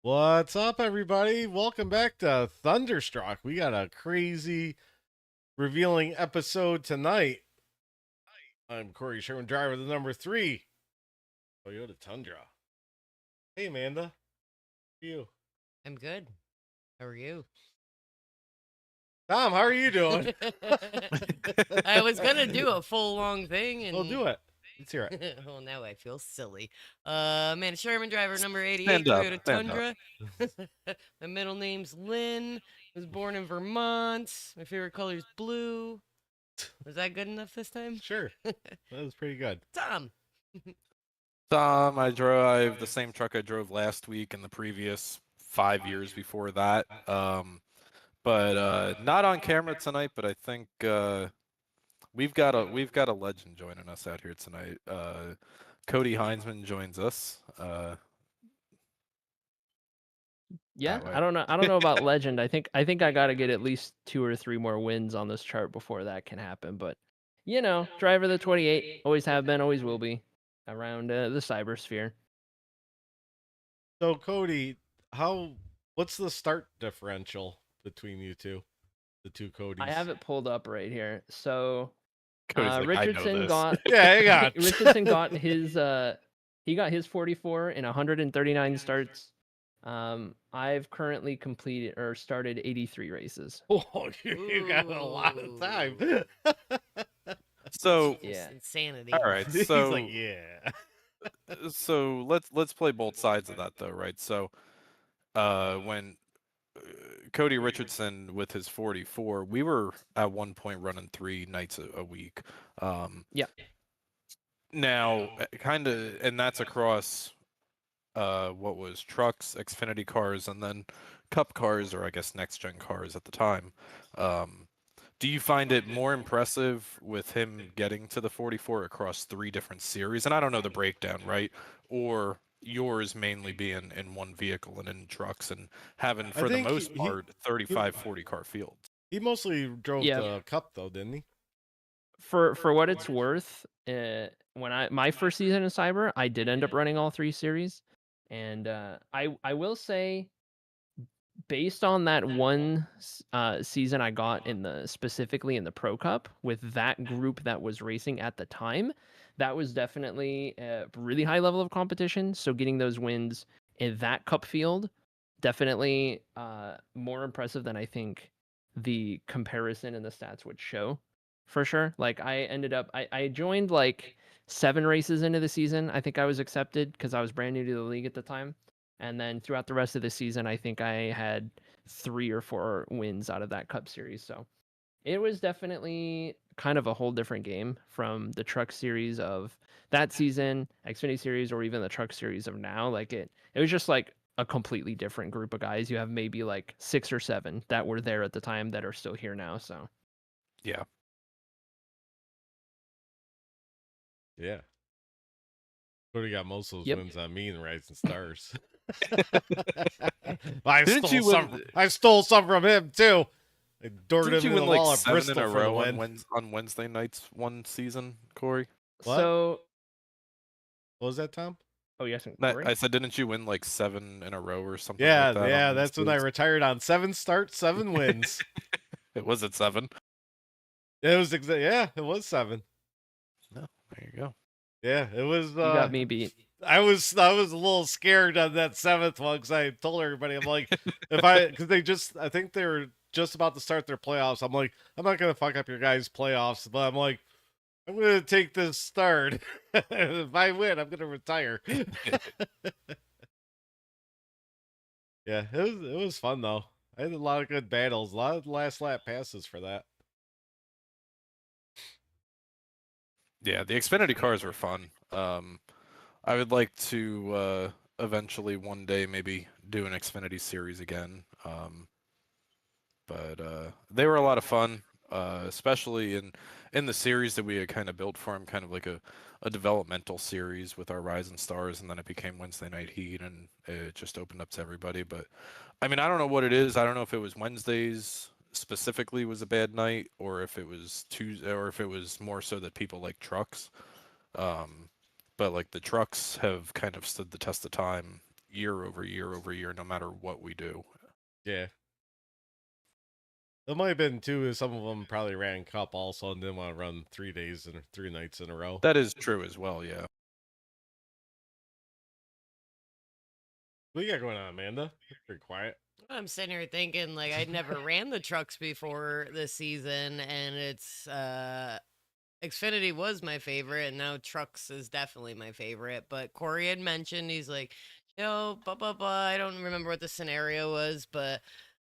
What's up, everybody? Welcome back to Thunderstruck. We got a crazy, revealing episode tonight. I'm Kory Sherman, driver of the number 3 Toyota Tundra. Hey, Amanda. How are you? I'm good. How are you? Tom, how are you doing? I was gonna do a full long thing Well, and do it. Let's hear it. well now I feel silly. Man, Sherman driver number 88 Stand up, Toyota stand up. Tundra. My middle name's Lynn. Was born in Vermont. My favorite color is blue. Was that good enough this time? Sure. That was pretty good. Tom. I drive the same truck I drove last week and the previous 5 years before that. But not on camera tonight. But I think we've got a legend joining us out here tonight. Cody Heinzman joins us. Yeah, that way. I don't know about legend. I think I got to get at least 2 or 3 more wins on this chart before that can happen. But driver of the 28, always have been, always will be around the cybersphere. So, Cody, what's the start differential between you two? The two Codys. I have it pulled up right here. So Cody's like, I know Richardson this. got Yeah, hang on. Richardson got his 44 in 139 starts. I've currently completed or started 83 races. Oh, you got a lot of time. So Yeah. Insanity. all right, He's so like, yeah. so let's play both sides of that though, right? So when Cody Richardson with his 44, we were at one point running 3 nights a week. Yeah. Now, kind of, and that's across what was trucks, Xfinity cars, and then Cup cars, or I guess next gen cars at the time. Do you find it more impressive with him getting to the 44 across 3 different series? And I don't know the breakdown, right? Or yours mainly being in one vehicle and in trucks and having, for the think most part, 35, 40 car fields. He mostly drove Yeah. the Cup, though, didn't he? For what it's worth, when my first season in Cyber, I did end up running all 3 series, and I will say, based on that one season I got specifically in the Pro Cup with that group that was racing at the time, that was definitely a really high level of competition. So getting those wins in that Cup field, definitely more impressive than I think the comparison and the stats would show, for sure. Like I joined like 7 races into the season. I think I was accepted because I was brand new to the league at the time. And then throughout the rest of the season, I think I had 3 or 4 wins out of that Cup series. So it was definitely kind of a whole different game from the Truck series of that season, Xfinity series, or even the Truck series of now. Like it was just like a completely different group of guys. You have maybe like 6 or 7 that were there at the time that are still here now. So Yeah. Yeah. Cody got most of those Yep. wins on me in Rising Stars. I Didn't stole you some. win- I stole some from him too. I doored Didn't him you in win the wall like at 7 Bristol in a for the row win. on Wednesday nights one season, Corey? What? So What was that, Tom? oh yes, I said, didn't you win like 7 in a row or something Yeah, like that? yeah. That's when I retired on 7 starts, 7 wins. It was at 7. It was it was 7. No, there you go. Yeah, it was. you got me beat. I was a little scared on that 7th one because I told everybody, I'm like, because I think they were just about to start their playoffs. I'm like, I'm not gonna fuck up your guys' playoffs, but I'm like, I'm gonna take this start. If I win, I'm gonna retire. Yeah, it was fun though. I had a lot of good battles, a lot of last lap passes for that. Yeah, the Xfinity cars were fun. I would like to eventually one day maybe do an Xfinity series again. But they were a lot of fun, especially in the series that we had kind of built for them, kind of like a developmental series with our Rising Stars, and then it became Wednesday Night Heat, and it just opened up to everybody. But I mean, I don't know what it is. I don't know if it was Wednesdays specifically was a bad night, or if it was Tuesday, or if it was more so that people like trucks. But like the trucks have kind of stood the test of time year over year over year, no matter what we do. Yeah. It might have been too, is some of them probably ran Cup also and didn't want to run 3 days and 3 nights in a row. That is true as well, yeah. What you got going on, Amanda? Pretty quiet. I'm sitting here thinking like I'd never ran the trucks before this season, and it's Xfinity was my favorite, and now trucks is definitely my favorite. But Kory had mentioned he's like, yo, blah blah blah. I don't remember what the scenario was, but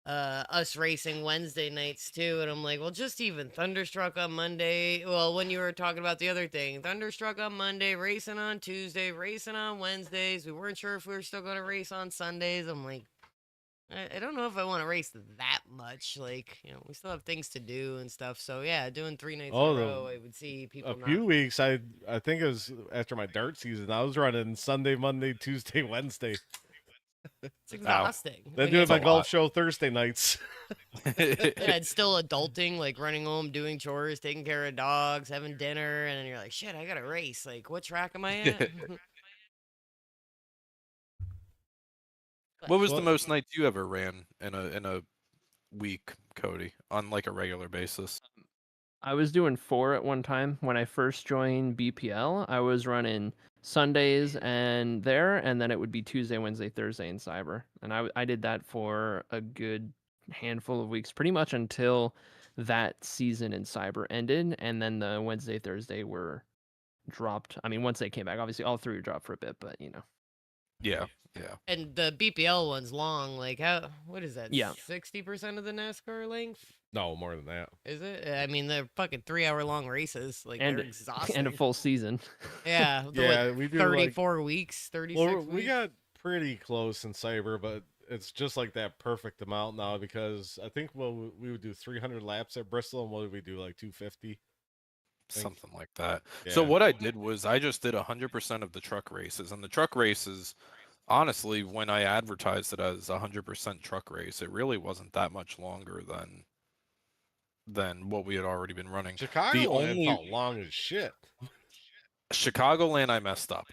us racing Wednesday nights too, and I'm like, well, just even Thunderstruck on Monday. Well, when you were talking about the other thing, Thunderstruck on Monday, racing on Tuesday, racing on Wednesdays. We weren't sure if we were still going to race on Sundays. I'm like, I don't know if I want to race that much. Like, we still have things to do and stuff. So yeah, doing 3 nights in a row, I would see people. A few weeks, I think it was after my dart season. I was running Sunday, Monday, Tuesday, Wednesday. It's exhausting. Then doing my golf show Thursday nights. Yeah, it's still adulting, like running home, doing chores, taking care of dogs, having dinner, and then you're like, shit, I gotta race. Like, what track am I at? What was the most nights you ever ran in a week, Cody, on like a regular basis? I was doing 4 at one time when I first joined BPL. I was running Sundays and then it would be Tuesday, Wednesday, Thursday in Cyber, and I did that for a good handful of weeks, pretty much until that season in Cyber ended, and then the Wednesday, Thursday were dropped. I mean, once they came back, obviously all 3 were dropped for a bit, but Yeah. And the BPL one's long. Like, what is that? Yeah. 60% of the NASCAR length? No, more than that. Is it? I mean, they're fucking 3-hour long races. Like, they're exhausting. And a full season. Yeah. Yeah, like we do 34 weeks, 36 weeks. We got pretty close in Cyber, but it's just like that perfect amount now because I think we would do 300 laps at Bristol, and what did we do, like 250? Something like that. Yeah. So what I did was I just did 100% of the truck races, and the truck races, honestly, when I advertised it as 100% truck race, it really wasn't that much longer than what we had already been running. Chicagoland felt long as shit. Chicagoland, I messed up.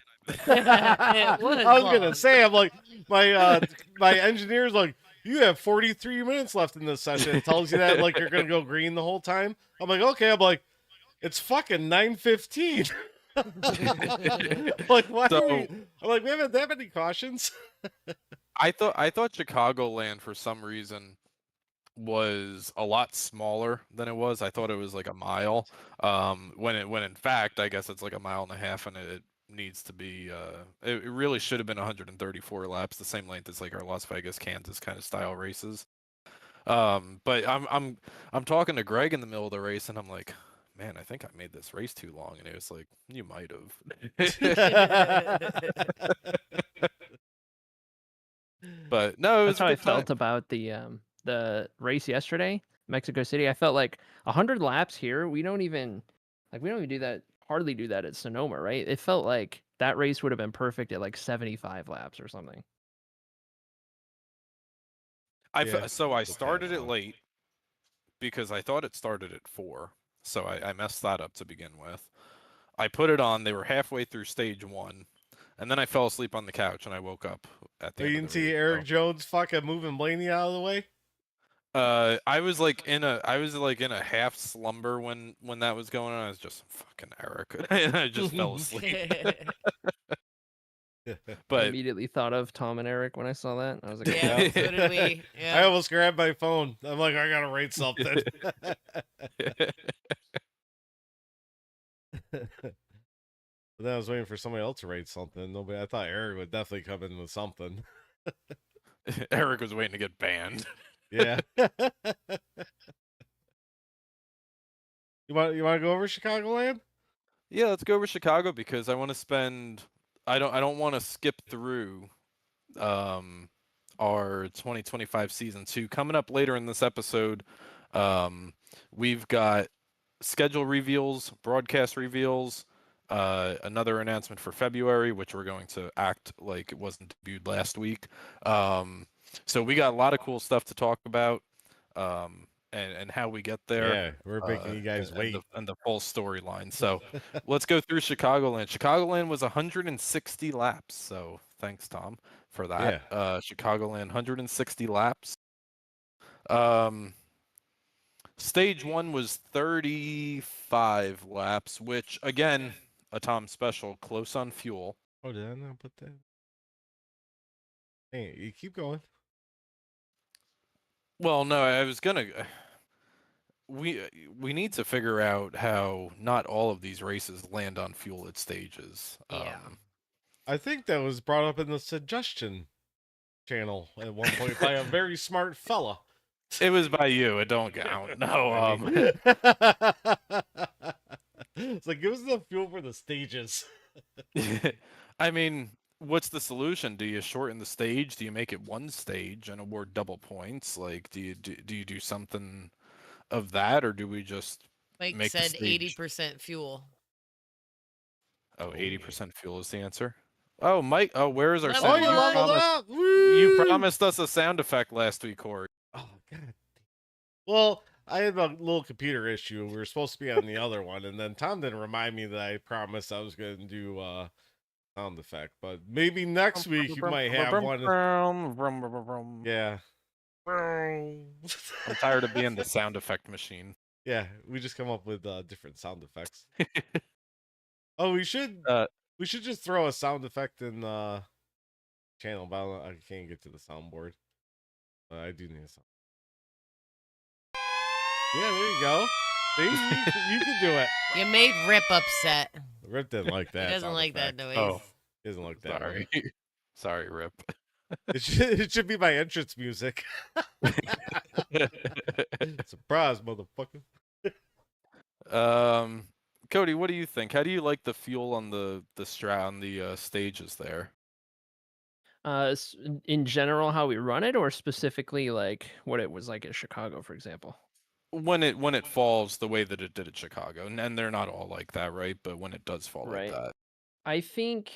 I was gonna say, I'm like, my engineer's like, you have 43 minutes left in this session. It tells you that like you're gonna go green the whole time. I'm like, okay. I'm like, it's fucking 9:15. Like, why? I'm like, we haven't that many cautions. I thought Chicagoland for some reason was a lot smaller than it was. I thought it was like a mile. When in fact I guess it's like a mile and a half, and it needs to be it really should have been 134 laps, the same length as like our Las Vegas, Kansas kind of style races. But I'm talking to Greg in the middle of the race, and I'm like, man, I think I made this race too long, and he was like, you might have. But no, that's how I felt about the race yesterday, Mexico City. I felt like 100 laps here. We don't even do that. Hardly do that at Sonoma, right? It felt like that race would have been perfect at like 75 laps or something. So I started it late because I thought it started at 4. So I messed that up to begin with. I put it on. They were halfway through stage 1. And then I fell asleep on the couch, and I woke up at the end. You didn't see Eric Jones fucking moving Blaney out of the way? I was like in a half slumber when that was going on. I was just fucking Eric, and I just fell asleep. But I immediately thought of Tom and Eric when I saw that. I was like, yeah, so did we. Yeah. I almost grabbed my phone. I'm like, I gotta rate something. But then I was waiting for somebody else to rate something. I thought Eric would definitely come in with something. Eric was waiting to get banned. Yeah. You want to go over Chicagoland? Yeah, let's go over Chicago because I want to spend. I don't want to skip through our 2025 season 2 coming up later in this episode. We've got schedule reveals, broadcast reveals, another announcement for February, which we're going to act like it wasn't debuted last week. So we got a lot of cool stuff to talk about, and how we get there. Yeah, we're making you guys wait. And the full storyline. So let's go through Chicagoland. Chicagoland was 160 laps. So thanks, Tom. for that. Chicagoland, 160 laps. Stage 1 was 35 laps, which again, a Tom special, close on fuel. Oh, did I not put that? Hey, you keep going. Well, no, I was gonna. We need to figure out how not all of these races land on fuel at stages. Yeah. I think that was brought up in the suggestion channel at one point by a very smart fella. It was by you. It don't count. No. It's like, give us the fuel for the stages. I mean, what's the solution? Do you shorten the stage? Do you make it one stage and award double points? Like, do you do something of that, or do we just Mike make the said stage- 80% fuel. Oh, 80% fuel is the answer. Oh, Mike. Oh, where is our Level Oh, sound? you up! leveled up! You Woo! promised us a sound effect last week, Kory. Oh, God. Well, I had a little computer issue. We were supposed to be on the other one, and then Tom didn't remind me that I promised I was going to do sound effect. But maybe next week you might have one. Yeah. I'm tired of being the sound effect machine. Yeah, we just come up with different sound effects. Oh, we should just throw a sound effect in channel, but I can't get to the soundboard. I do need a sound. Yeah, there you go. See, you can do it. You made Rip upset. Rip didn't like that. He doesn't sound like effect. that noise. Oh. He doesn't like that. Sorry. Sorry, Rip. It should be my entrance music. Surprise, motherfucker. Cody, what do you think? How do you like the fuel on the stages there? In general, how we run it, or specifically like what it was like at Chicago, for example? When it falls the way that it did at Chicago, and they're not all like that, right? But when it does fall Right. like that, I think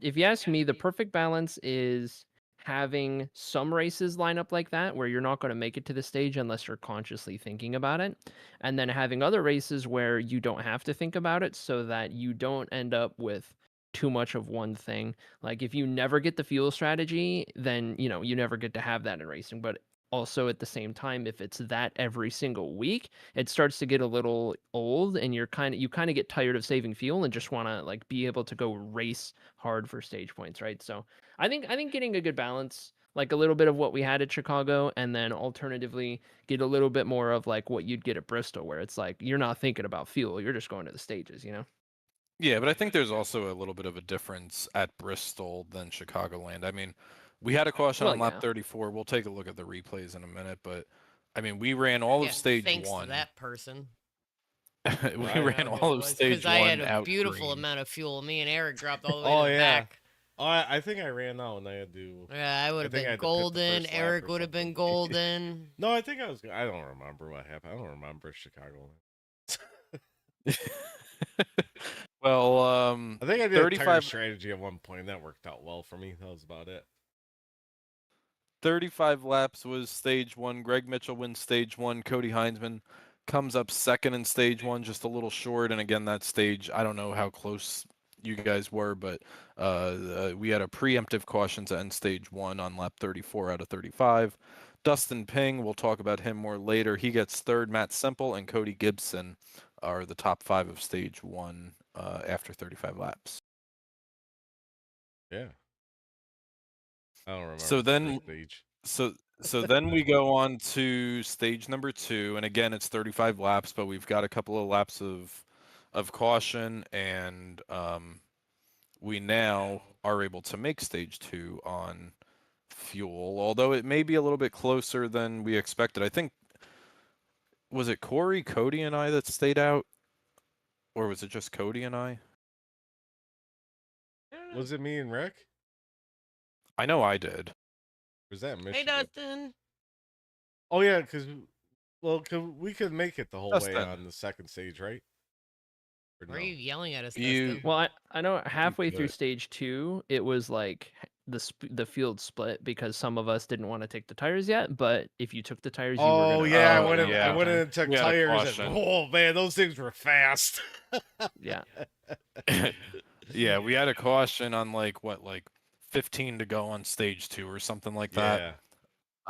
if you ask me, the perfect balance is having some races line up like that where you're not going to make it to the stage unless you're consciously thinking about it, and then having other races where you don't have to think about it so that you don't end up with too much of one thing. Like if you never get the fuel strategy, then you never get to have that in racing. But also at the same time, if it's that every single week, it starts to get a little old, and you kind of get tired of saving fuel and just want to like be able to go race hard for stage points, right? So I think getting a good balance, like a little bit of what we had at Chicago, and then alternatively get a little bit more of like what you'd get at Bristol, where it's like you're not thinking about fuel, you're just going to the stages, yeah. But I think there's also a little bit of a difference at Bristol than Chicagoland. I mean, we had a caution Well, on lap yeah. 34. We'll take a look at the replays in a minute, but I mean, we ran all of stage thanks one. to that person. We I ran know all of Because stage one I had a out beautiful green. amount of fuel. Me and Eric dropped all the way Oh, to the yeah. back. Oh, I think I ran out and I had to. Yeah, I would have think I been had to pit the golden. first lap Eric or would have been something. golden. No, I think I was. I don't remember what happened. I don't remember Chicago. Well, I think I did a tire 35 strategy at one point. That worked out well for me. That was about it. 35 laps was stage one. Greg Mitchell wins stage one. Cody Heinzman comes up second in stage one, just a little short. And again, that stage, I don't know how close you guys were, but we had a preemptive caution to end stage one on lap 34 out of 35. Dustin Ping, we'll talk about him more later. He gets third. Matt Semple and Cody Gibson are the top 5 of stage one after 35 laps. Yeah. I don't remember. So the then- first stage. So then we go on to stage number 2, and again it's 35 laps, but we've got a couple of laps of caution, and we now are able to make stage 2 on fuel, although it may be a little bit closer than we expected. I think, was it Kory, Cody, and I that stayed out, or was it just Cody and I? Was it me and Rick? I know I did. Was that Michigan? Hey, Dustin. Oh yeah, because we could make it the whole way Dustin. on the second stage, right? Or Why are no? you yelling at us, You- Dustin? Well, I know halfway through good. stage 2, it was like the field split because some of us didn't want to take the tires yet. But if you took the tires, you were Oh gonna. yeah, I Oh, went in. yeah. I went in and took We had a tires. caution. And, oh man, those things were fast. Yeah. Yeah, we had a caution on like 15 to go on stage 2 or something like Yeah.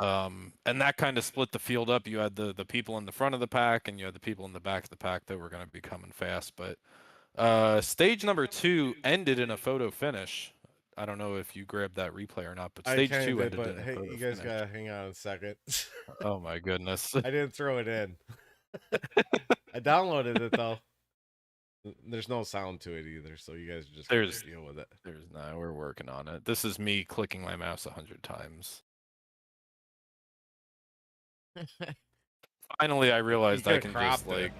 that. And that kind of split the field up. You had the people in the front of the pack, and you had the people in the back of the pack that were going to be coming fast. But stage number 2 ended in a photo finish. I don't know if you grabbed that replay or not, but I stage kind 2 of did, ended but in a hey, photo you guys finish. gotta hang on a second. Oh my goodness. I didn't throw it in. I downloaded it though. There's no sound to it either, so you guys just gotta deal with it. There's no, we're working on it. This is me clicking my mouse 100 times. Finally, I realized I can just like.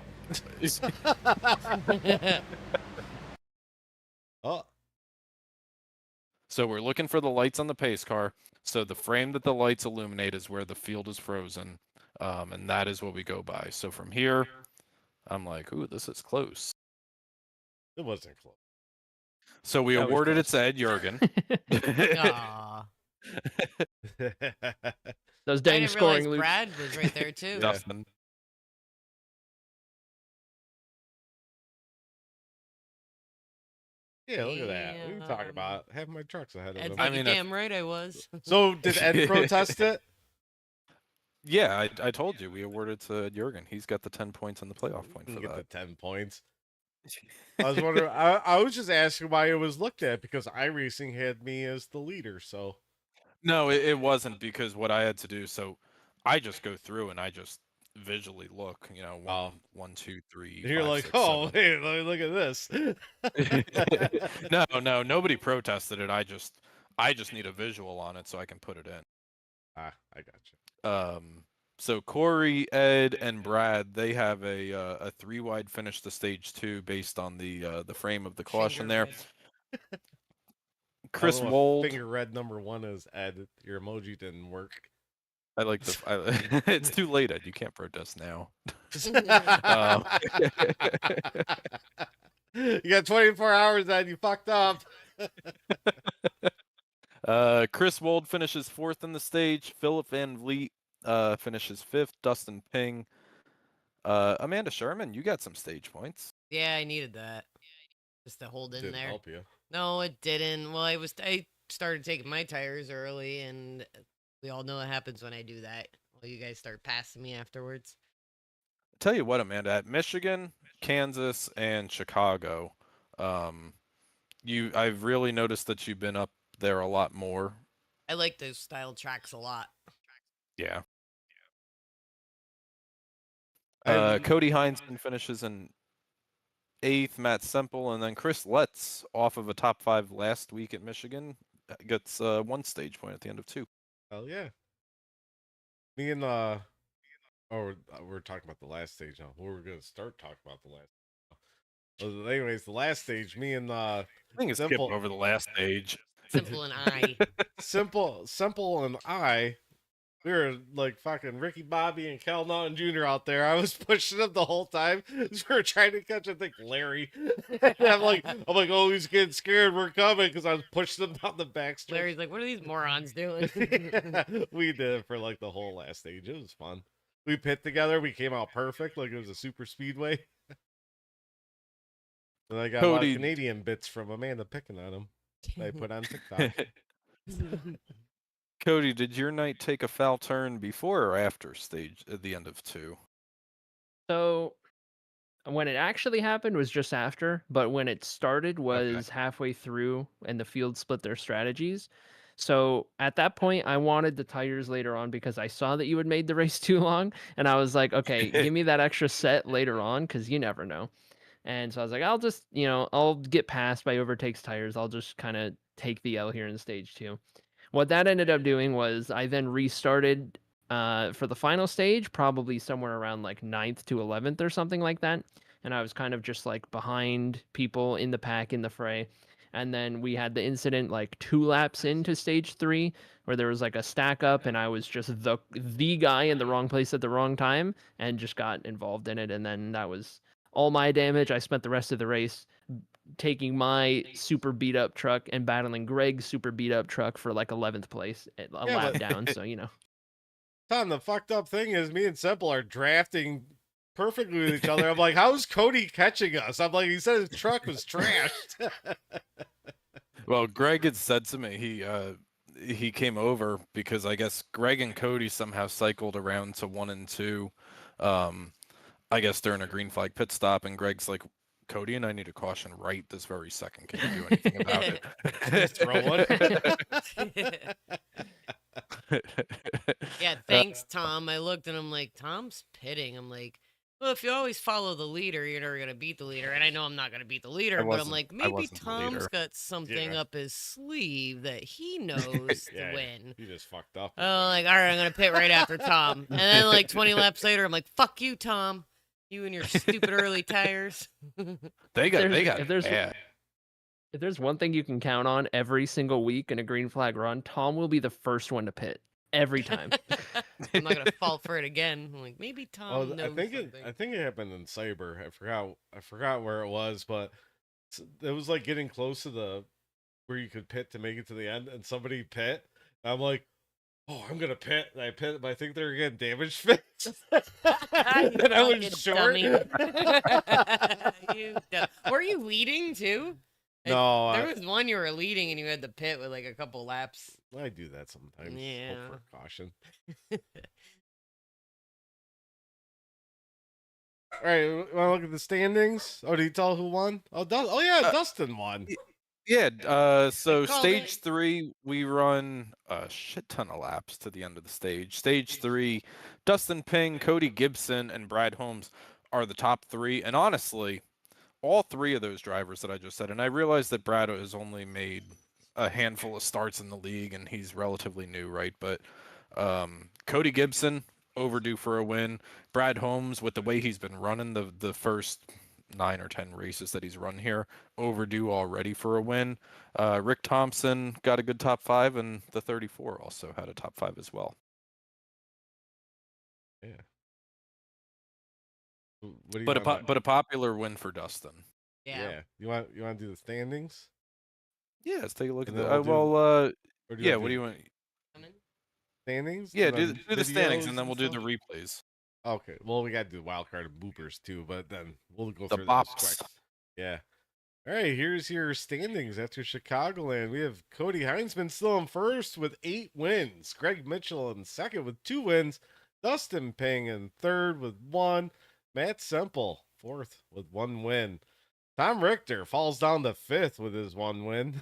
Oh. So we're looking for the lights on the pace car. So the frame that the lights illuminate is where the field is frozen, and that is what we go by. So from here, I'm like, ooh, this is close. It wasn't close. So we That was awarded it close. to Ed Jurgen. Aw. Those I dang didn't scoring realize loops. Brad was right there too. Yeah. Dustin. Yeah, look at that. What are you talking Damn. about? Have my trucks ahead of Ed's him. like, I mean, "You damn right I was. So did Ed protest it? Yeah, I told you we awarded to Ed Jurgen. He's got the 10 points and the playoff point You for get the that. 10 points. I was wondering. I was just asking why it was looked at because iRacing had me as the leader. So No, it wasn't because what I had to do. So I just go through and I just visually look. You know, Oh. 1, 2, 3. you're 5, like, 6, oh, 7. hey, look at this. No, nobody protested it. I just need a visual on it so I can put it in. I got you. So Kory, Ed, and Brad, they have a 3-wide finish to stage 2 based on the frame of the caution there. Chris I don't know Wold, finger red number 1 is Ed. Your emoji didn't work. I like the. It's too late, Ed. You can't protest now. You got 24 hours, Ed. You fucked up. Chris Wold finishes 4th in the stage. Philip Van Vliet finishes 5th. Dustin Ping. Amanda Sherman, you got some stage points. Yeah, I needed that. Just to hold in Didn't there. help you. No, it didn't. Well, I started taking my tires early, and we all know what happens when I do that. Well, you guys start passing me afterwards. Tell you what, Amanda, at Michigan, Kansas, and Chicago, I've really noticed that you've been up there a lot more. I like those style tracks a lot. Yeah. I- Cody Heinzen finishes in 8th, Matt Semple, and then Chris Letts, off of a top 5 last week at Michigan, gets 1 stage point at the end of 2. Hell yeah. Me and we're talking about the last stage now. We're gonna start talking about the last. Well, anyways, the last stage, me and I think it's Simple- skipping over the last stage. Simple and I. Simple and I, we were like fucking Ricky Bobby and Cal Naughton Jr. out there. I was pushing him the whole time. We were trying to catch, I think, Larry. And I'm like, oh, he's getting scared. We're coming because I was pushing him down the back stretch. Larry's like, what are these morons doing? We did it for like the whole last stage. It was fun. We pit together. We came out perfect, like it was a super speedway. And I got a lot Cody- of Canadian bits from Amanda picking on him. That I put on TikTok. Cody, did your night take a foul turn before or after stage at the end of 2? So when it actually happened was just after, but when it started was halfway through and the field split their strategies. So at that point, I wanted the tires later on because I saw that you had made the race too long. And I was like, okay, give me that extra set later on because you never know. And so I was like, I'll just, I'll get past by overtakes tires. I'll just kind of take the L here in stage 2. What that ended up doing was I then restarted for the final stage, probably somewhere around like 9th to 11th or something like that. And I was kind of just like behind people in the pack in the fray. And then we had the incident like 2 laps into stage 3 where there was like a stack up and I was just the guy in the wrong place at the wrong time and just got involved in it. And then that was all my damage. I spent the rest of the race taking my super beat up truck and battling Greg's super beat up truck for like 11th place at a lap down. So, Tom, the fucked up thing is me and Simple are drafting perfectly with each other. I'm like, how's Cody catching us? I'm like, he said his truck was trashed. Well, Greg had said to me he came over because I guess Greg and Cody somehow cycled around to 1 and 2. I guess during a green flag pit stop, and Greg's like, Cody and I need a caution right this very second. Can you do anything about it? Just throw one. Yeah, thanks, Tom. I looked and I'm like, Tom's pitting. I'm like, well, if you always follow the leader, you're never gonna beat the leader. And I know I'm not gonna beat the leader, but I'm like, maybe wasn't the leader. Tom's got something Yeah. up his sleeve that he knows Yeah, to win. you just fucked up. Oh, like, all right, I'm gonna pit right after Tom. And then like 20 laps later, I'm like, fuck you, Tom. You and your stupid early tires. They got if there's bad. if there's one thing you can count on every single week in a green flag run, Tom will be the first one to pit every time. I'm not gonna fall for it again. I'm like, maybe Tom Oh, knows something. I think it happened in Cyber. I forgot where it was, but it was like getting close to the where you could pit to make it to the end, and somebody pit. And I'm like, oh, I'm gonna pit, and I pit, but I think they're getting damage fixed. And I was short. Were you leading too? No, There was one you were leading and you had the pit with like a couple laps. I do that sometimes. Yeah. Hope for caution. All right, want to look at the standings? Oh, did you tell who won? Oh, yeah, Dustin won. Yeah, so called stage it. 3, we run a shit ton of laps to the end of the stage. Stage 3, Dustin Ping, Cody Gibson, and Brad Holmes are the top 3. And honestly, all 3 of those drivers that I just said, and I realize that Brad has only made a handful of starts in the league and he's relatively new, right? But Cody Gibson, overdue for a win. Brad Holmes, with the way he's been running the first 9 or 10 races that he's run here, overdue already for a win. Rick Thompson got a good top 5, and the 34 also had a top 5 as well. Yeah. What do you But want? a popular win for Dustin. Yeah. You want to do the standings? Yeah, let's take a look And at then that. we'll do- Well, Or do yeah, want what to do you want? standings? Yeah, and do then the standings, videos and then we'll do the stuff? replays. Okay. Well, we got to do wild card and boopers too, but then we'll go The through those bops. quick. Yeah. All right, here's your standings after Chicagoland. We have Cody Heinzman still in first with 8 wins. Greg Mitchell in second with 2 wins. Dustin Ping in third with 1. Matt Semple fourth with 1 win. Tom Richter falls down to 5th with his 1 win.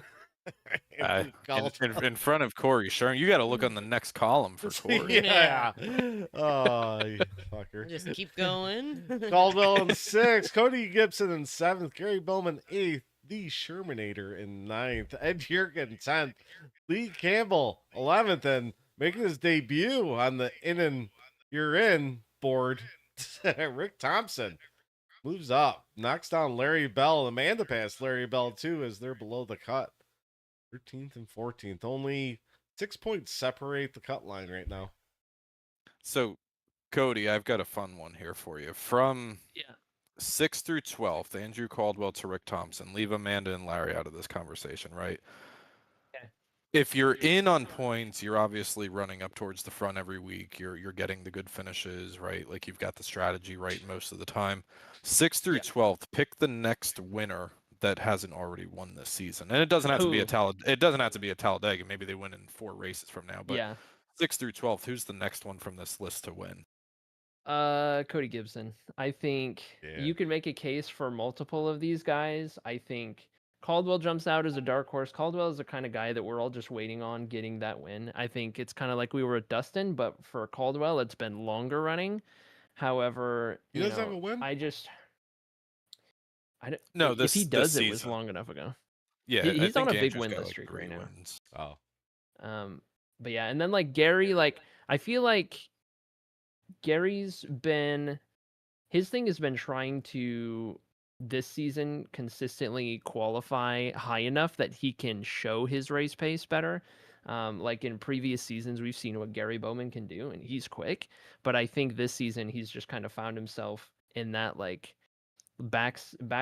In front of Kory. Sure, you got to look on the next column for Kory. Yeah. Oh, you fucker. Just keep going. Caldwell in 6th, Cody Gibson in 7th, Gary Bowman 8th, the Shermanator in 9th, Ed Yerkin 10th, Lee Campbell 11th, and making his debut on the in and you're in board, Rick Thompson moves up, knocks down Larry Bell. Amanda passed Larry Bell too as they're below the cut. 13th and 14th, only 6 points separate the cut line right now. So, Cody, I've got a fun one here for you. From Yeah. 6th through 12th, Andrew Caldwell to Rick Thompson. Leave Amanda and Larry out of this conversation, right? Okay. If you're in on points, you're obviously running up towards the front every week. You're getting the good finishes, right? Like you've got the strategy right most of the time. 6th through 12th, pick the next winner that hasn't already won this season. And it doesn't have to be it doesn't have to be a Talladega. Maybe they win in 4 races from now. But Yeah. 6th through 12th, who's the next one from this list to win? Cody Gibson. I think Yeah. you can make a case for multiple of these guys. I think Caldwell jumps out as a dark horse. Caldwell is the kind of guy that we're all just waiting on getting that win. I think it's kind of like we were at Dustin, but for Caldwell, it's been longer running. However, He doesn't have a win? I don't. No, if he does, this it was season. long enough ago. Yeah, He's on a big Andrew's win got, streak 3 right now. wins. Oh. But yeah, and then like Gary, like I feel like Gary's been his thing has been trying to this season consistently qualify high enough that he can show his race pace better. Like in previous seasons, we've seen what Gary Bowman can do, and he's quick. But I think this season he's just kind of found himself in that like back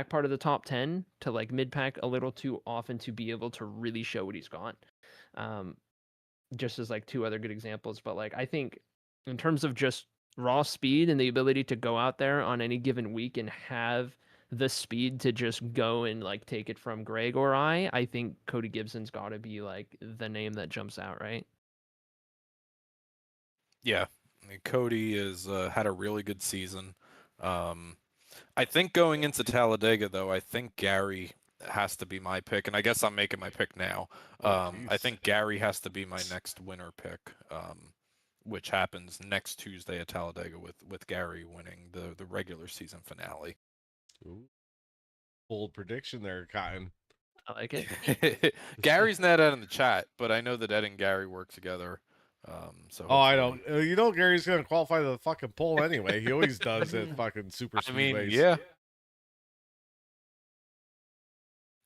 part of the top 10 to like mid pack a little too often to be able to really show what he's got. Just as like 2 other good examples, but like I think in terms of just raw speed and the ability to go out there on any given week and have the speed to just go and like take it from Greg or I think Cody Gibson's got to be like the name that jumps out, right? Yeah, I mean, Cody has had a really good season. I think going into Talladega, though, I think Gary has to be my pick, and I guess I'm making my pick now. Oh, I jeez. think Gary has to be my next winner pick, which happens next Tuesday at Talladega with Gary winning the regular season finale. Ooh. Bold prediction there, Cotton. I like it. Gary's not out in the chat, but I know that Ed and Gary work together. So Oh, I hopefully- don't. You know, Gary's gonna qualify the fucking pole anyway. He always does at fucking super I mean, speedways. yeah.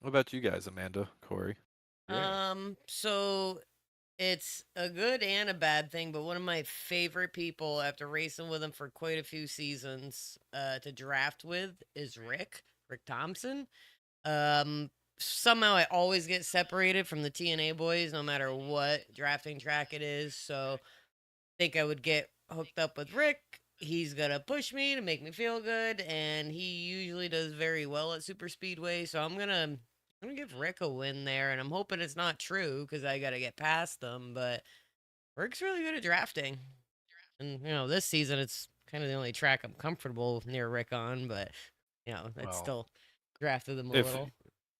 What about you guys, Amanda, Kory? Yeah. So it's a good and a bad thing, but one of my favorite people after racing with him for quite a few seasons to draft with is Rick Thompson. Somehow I always get separated from the TNA boys no matter what drafting track it is, so I think I would get hooked up with Rick. He's gonna push me to make me feel good, and he usually does very well at super speedway, so I'm gonna give Rick a win there, and I'm hoping it's not true because I gotta get past them. But Rick's really good at drafting, and this season it's kind of the only track I'm comfortable near Rick on. But it's Well, still drafted them a if- little.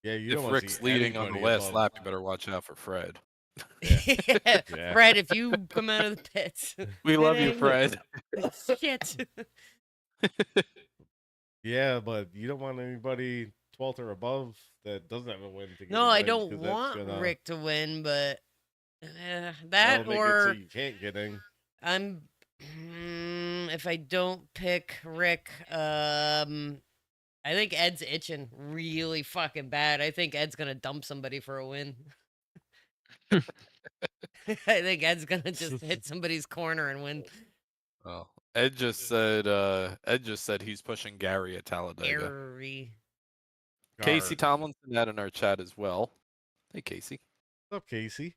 Yeah, you If don't want to Rick's see leading on the anybody last above. lap, you better watch out for Fred. Yeah. Yeah. Fred, if you come out of the pits, We love you, ain't- Fred. shit. Yeah, but you don't want anybody 12th or above that doesn't have a win to get. No, a I win, don't 'cause that's want gonna- Rick to win, but that'll that make it or so you can't get in. I'm if I don't pick Rick, I think Ed's itching really fucking bad. I think Ed's gonna dump somebody for a win. I think Ed's gonna just hit somebody's corner and win. Well, Ed just said he's pushing Gary at Talladega. Airy. Casey Gar. Tomlinson had in our chat as well. Hey, Casey. What's up, Casey?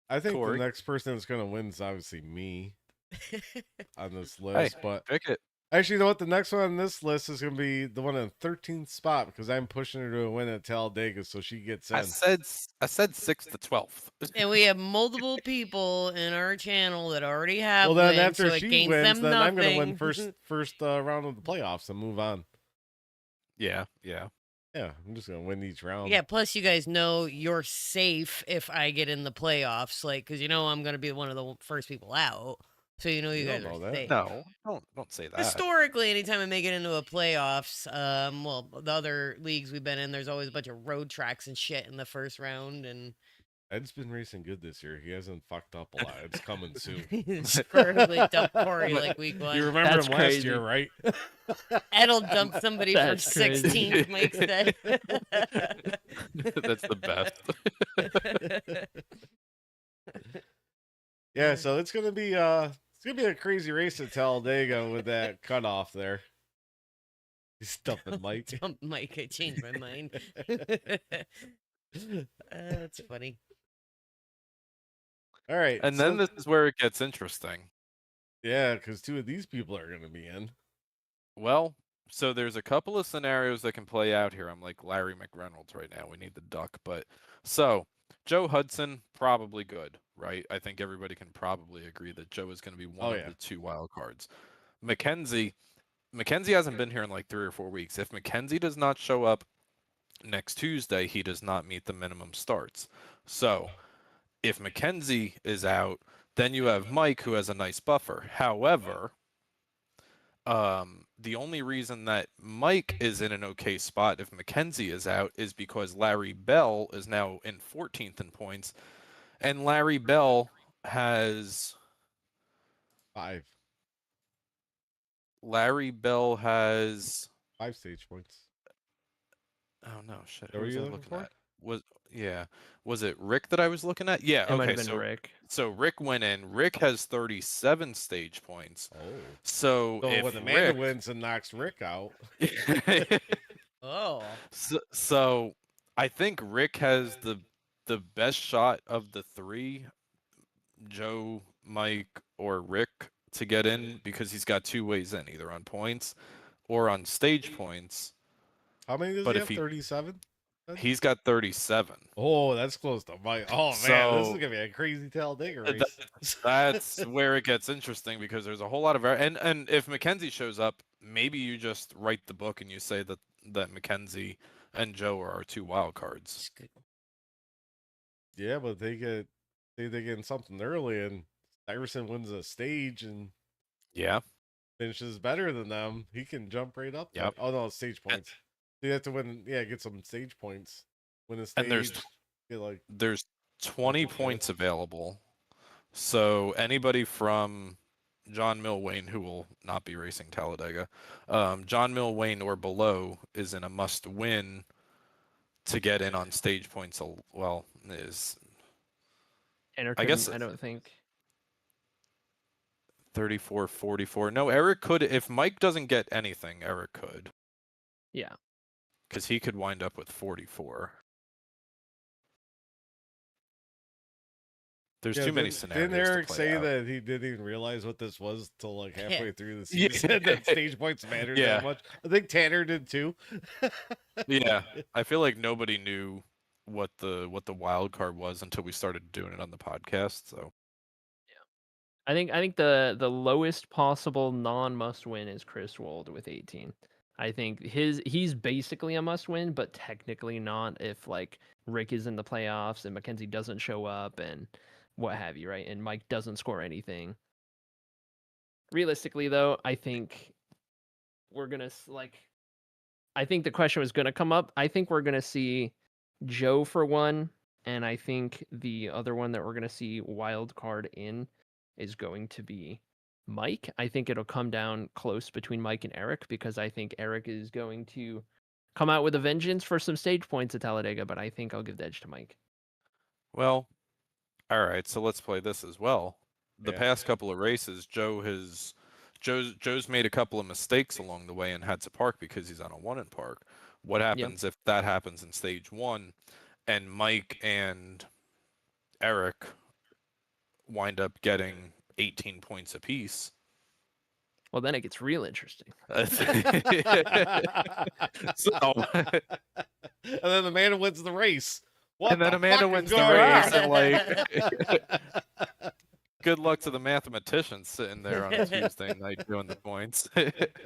I think Kory? the next person that's gonna win is obviously me on this list, but Pick it. actually, you know what? The next one on this list is gonna be the one in 13th spot because I'm pushing her to a win at Talladega, so she gets in. I said 6th to 12th. And we have multiple people in our channel that already have Well, then wins, after so it she gains wins, them then nothing. I'm gonna win first round of the playoffs and move on. Yeah. Yeah, I'm just gonna win each round. Yeah, plus you guys know you're safe if I get in the playoffs, like, because I'm going to be one of the first people out. So you You guys don't are know that. safe. No, don't say that. Historically, anytime I make it into a playoffs, well, the other leagues we've been in, there's always a bunch of road tracks and shit in the first round, and Ed's been racing good this year. He hasn't fucked up a lot. It's coming soon. preferably dump Kory like week one. You remember That's him last crazy. year, right? Ed'll dump somebody for That's crazy. 16th, Mike said. That's the best. Yeah, so it's gonna be a crazy race at Talladega with that cutoff there. He's dumping Mike. Dump Mike, I changed my mind. That's funny. All right, And then this is where it gets interesting. yeah, because two of these people are gonna be in. Well, so there's a couple of scenarios that can play out here. I'm like Larry McReynolds right now. We need the duck. But so Joe Hudson, probably good, right? I think everybody can probably agree that Joe is going to be one of the 2 wild cards. Mackenzie hasn't been here in like 3 or 4 weeks. If Mackenzie does not show up next Tuesday, he does not meet the minimum starts. So if Mackenzie is out, then you have Mike, who has a nice buffer. However, the only reason that Mike is in an okay spot if Mackenzie is out is because Larry Bell is now in 14th in points, and Larry Bell has 5 stage points. Oh no, shit. What Who were was you I looking looking for? at? Was it Rick that I was looking at? Yeah, It might okay. have been Rick. So Rick went in. Rick has 37 stage points. Oh, So so if when Amanda Rick wins and knocks Rick out, Oh. so I think Rick has the best shot of the 3, Joe, Mike, or Rick, to get in because he's got 2 ways in, either on points or on stage points. How many does But he if have? 37? he's got 37. Oh, that's close to Mike. Oh, man, this is So- going to be a crazy Talladega That- race. That's where it gets interesting because there's a whole lot of and if Mackenzie shows up, maybe you just write the book and you say that Mackenzie and Joe are our 2 wild cards. Yeah, but they get something early, and Iverson wins a stage and Yeah. finishes better than them. He can jump right up there. Yep. Oh no, stage points. So you have to win. Yeah, get some stage points. Win a stage. And there's 20 okay. points available. So anybody from John Milwayne, who will not be racing Talladega, John Milwayne or below is in a must-win to get in on stage points. Well, is Enter I guess I don't think. 34, 44. No, Eric could if Mike doesn't get anything. Eric could. Yeah. Because he could wind up with 44. There's too many scenarios. Didn't Eric to play say out. that he didn't even realize what this was till like halfway through the Yeah. season? That stage points mattered Yeah. that much. I think Tanner did too. Yeah, I feel like nobody knew what the wild card was until we started doing it on the podcast. So I think the lowest possible non-must win is Chris Wold with 18. I think he's basically a must win, but technically not if like Rick is in the playoffs and Mackenzie doesn't show up and what have you, right? And Mike doesn't score anything. Realistically, though, I think we're gonna I think the question was gonna come up. I think we're gonna see Joe for one, and I think the other one that we're gonna see wild card in is going to be Mike. I think it'll come down close between Mike and Eric because I think Eric is going to come out with a vengeance for some stage points at Talladega, but I think I'll give the edge to Mike. well, all right. So let's play this as well. The Yeah. past couple of races, Joe's made a couple of mistakes along the way and had to park because he's on a 1 in park. What happens if that happens in stage 1, and Mike and Eric wind up getting 18 points apiece? Well, then it gets real interesting. So, And then Amanda wins the race. What and then the Amanda fuck wins is the going race, on? and like, good luck to the mathematicians sitting there on a Tuesday night doing the points.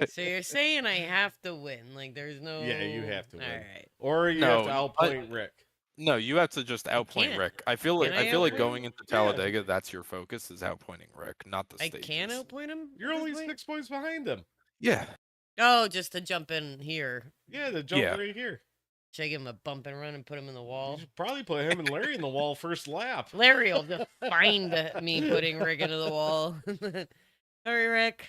So you're saying I have to win? Like there's no. Yeah, you have to win. All right. Or you have to outpoint Rick. No, you have to just outpoint can't. Rick. I feel like Can I like outpoint going him? into Talladega, that's your focus is outpointing Rick, not the I stages. can outpoint him. You're at this only point? 6 points behind him. Yeah. Oh, just to jump in here. Yeah, the jump Yeah. right here. Should I give him a bump and run and put him in the You wall? should probably put him and Larry in the wall first lap. Larry will just find me putting Rick into the wall. Sorry, Rick.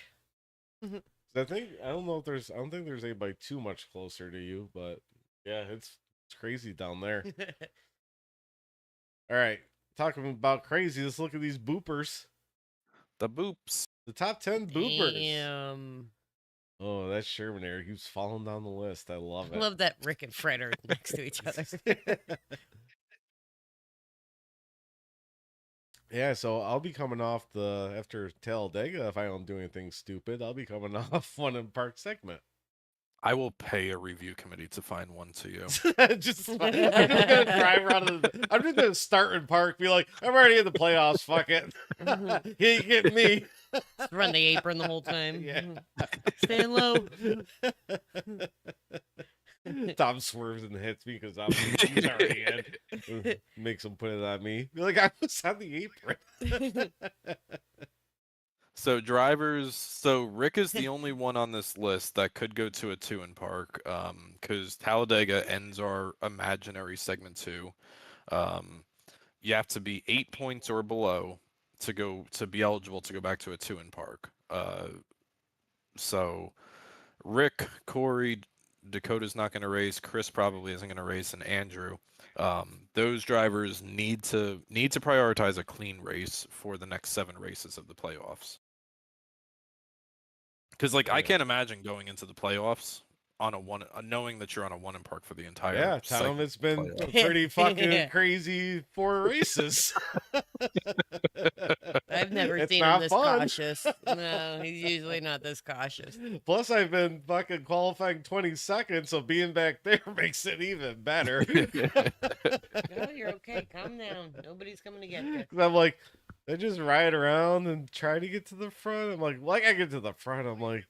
I don't think there's anybody too much closer to you, but yeah, it's crazy down there. All right, talking about crazy, let's look at these boopers. The boops. The top 10 boopers. Damn. Oh, that's Sherman there. He's falling down the list. I love I it. love that Rick and Fred are next to each other. Yeah, so I'll be coming off after Talladega if I don't do anything stupid. I'll be coming off 1 in park segment. I will pay a review committee to find one to you. I'm just gonna drive around. I'm just gonna start in park. Be like, I'm already in the playoffs. Fuck it. He ain't getting me. Run the apron the whole time. Yeah. Stand low. Tom swerves and hits me because he's already in. Makes him put it on me. Be like, I was on the apron. So drivers, so Rick is the only one on this list that could go to a 2 in park, because Talladega ends our imaginary segment 2. You have to be 8 points or below to be eligible to go back to a 2 in park. So Rick, Kory, Dakota's not going to race. Chris probably isn't going to race, and Andrew. Those drivers need to prioritize a clean race for the next 7 races of the playoffs. Because I can't imagine going into the playoffs on a one, knowing that you're on a one in park for the entire. Yeah, tell segment him it's been playoff. a pretty fucking Yeah. crazy 4 races. I've never It's seen him not this fun. cautious. No, he's usually not this cautious. Plus, I've been fucking qualifying 20 seconds, so being back there makes it even better. No, you're okay. Calm down. Nobody's coming to get you. 'Cause I'm like, I just ride around and try to get to the front. I'm like I get to the front. I'm like,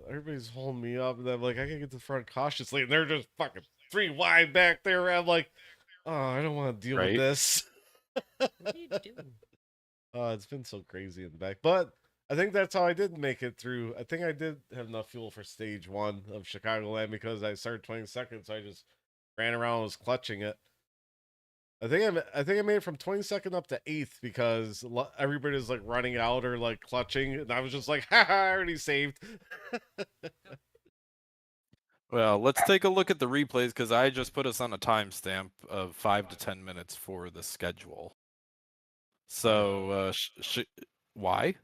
everybody's holding me up, and I'm like, I can get to the front cautiously, and they're just fucking 3 wide back there. I'm like, oh, I don't want to deal with Right. this. What are you doing? It's been so crazy in the back, but I think that's how I did make it through. I think I did have enough fuel for stage 1 of Chicagoland because I started 20 seconds. So I just ran around and was clutching it. I think I made it from 22nd up to 8th because everybody's like running out or like clutching, and I was just like, haha, I already saved. Well, let's take a look at the replays because I just put us on a timestamp of 5 to 10 minutes for the schedule. So, why?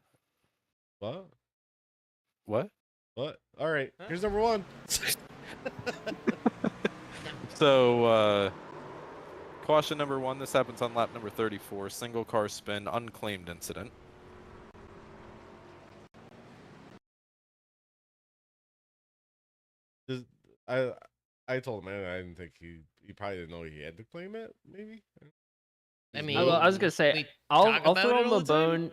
What? What? What? All right, here's number 1. So, caution number 1. This happens on lap number 34. Single car spin, unclaimed incident. I told him I didn't think he probably didn't know he had to claim it. Maybe. I He's mean, new. I was gonna say we I'll talk I'll about throw it him all a the time. bone.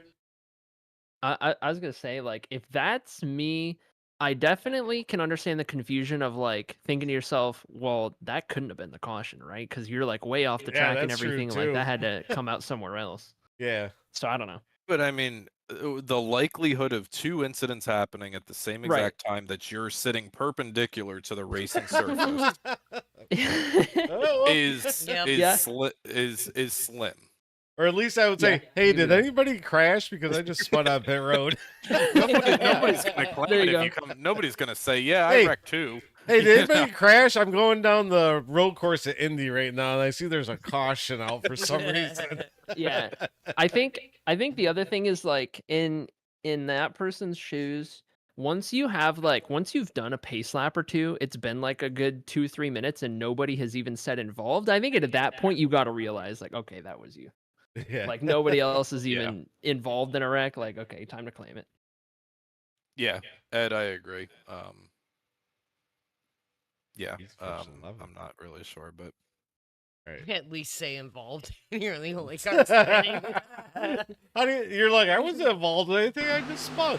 I was gonna say, like, if that's me, I definitely can understand the confusion of like thinking to yourself, well, that couldn't have been the caution, right? Because you're like way off the Yeah, track and that's true, everything, and, like, too. that had to come out somewhere else. Yeah. So I don't know. But I mean, the likelihood of 2 incidents happening at the same Right. exact time that you're sitting perpendicular to the racing surface Oh, well. is Yep. Yeah. is slim. Or at least I would say, Yeah, hey, you did know. anybody crash because I just spun on pit road? Nobody's gonna claim There it you if you come. Nobody's gonna say, "Yeah, Hey. I wrecked too." Hey, did anybody crash? I'm going down the road course at Indy right now, and I see there's a caution out for some reason. Yeah. I think the other thing is, like, in that person's shoes, once you've done a pace lap or two, it's been like a good 2-3 minutes and nobody has even said involved. I think at that point you got to realize, like, okay, that was you. Yeah. Like, nobody else is Yeah. even involved in a wreck. Like, okay, time to claim it. Yeah, Ed, I agree. Yeah, He's first 11. I'm not really sure, but Right. At least say involved. You're the only car spinning. How do you're like, I wasn't involved in anything, I just spun.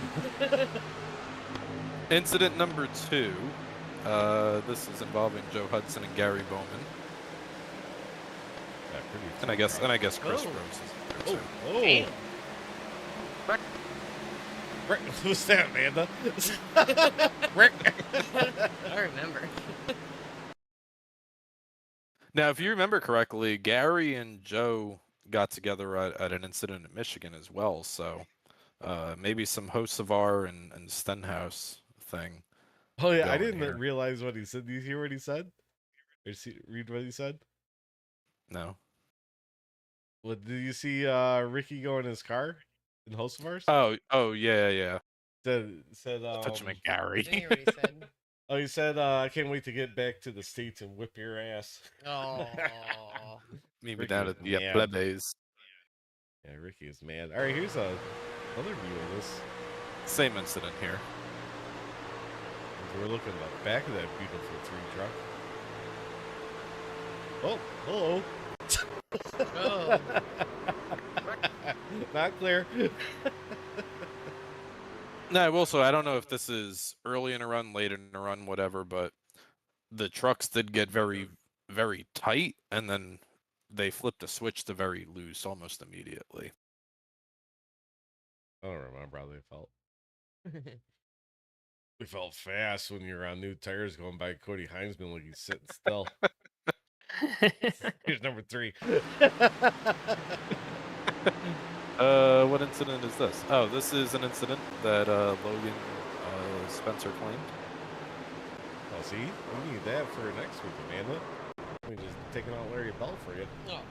incident number 2. This is involving Joe Hudson and Gary Bowman, Yeah, pretty and I guess Chris Oh. Rose is in there Oh, too. Damn. Rick, who's that, Amanda? Rick. I remember. Now, if you remember correctly, Gary and Joe got together at an incident in Michigan as well. So maybe some Hocevar and Stenhouse thing. Oh yeah, I Going didn't here. realize what he said. Did you hear what he said? Or read what he said? No. What did you see? Ricky go in his car in Hocevar's? Oh yeah. Said Touch him, I Gary. hear what he said. Oh, he said, I can't wait to get back to the States and whip your ass. Oh. Meet me Ricky down was at the mad. plebes. Yeah, Ricky is mad. All right, here's another view of this. Same incident here. As we're looking at the back of that beautiful 3 truck. Oh, hello. Oh. Not clear. No, also, I don't know if this is early in a run, late in a run, whatever, but the trucks did get very, very tight, and then they flipped a switch to very loose almost immediately. I don't remember how they felt. They felt fast when you're on new tires going by Cody Heinzman like he's sitting still. Here's number 3. What incident is this? Oh, this is an incident that Logan Spencer claimed. Oh, see? We need that for next week, Amanda. We just taking out Larry Bell for you. Oh.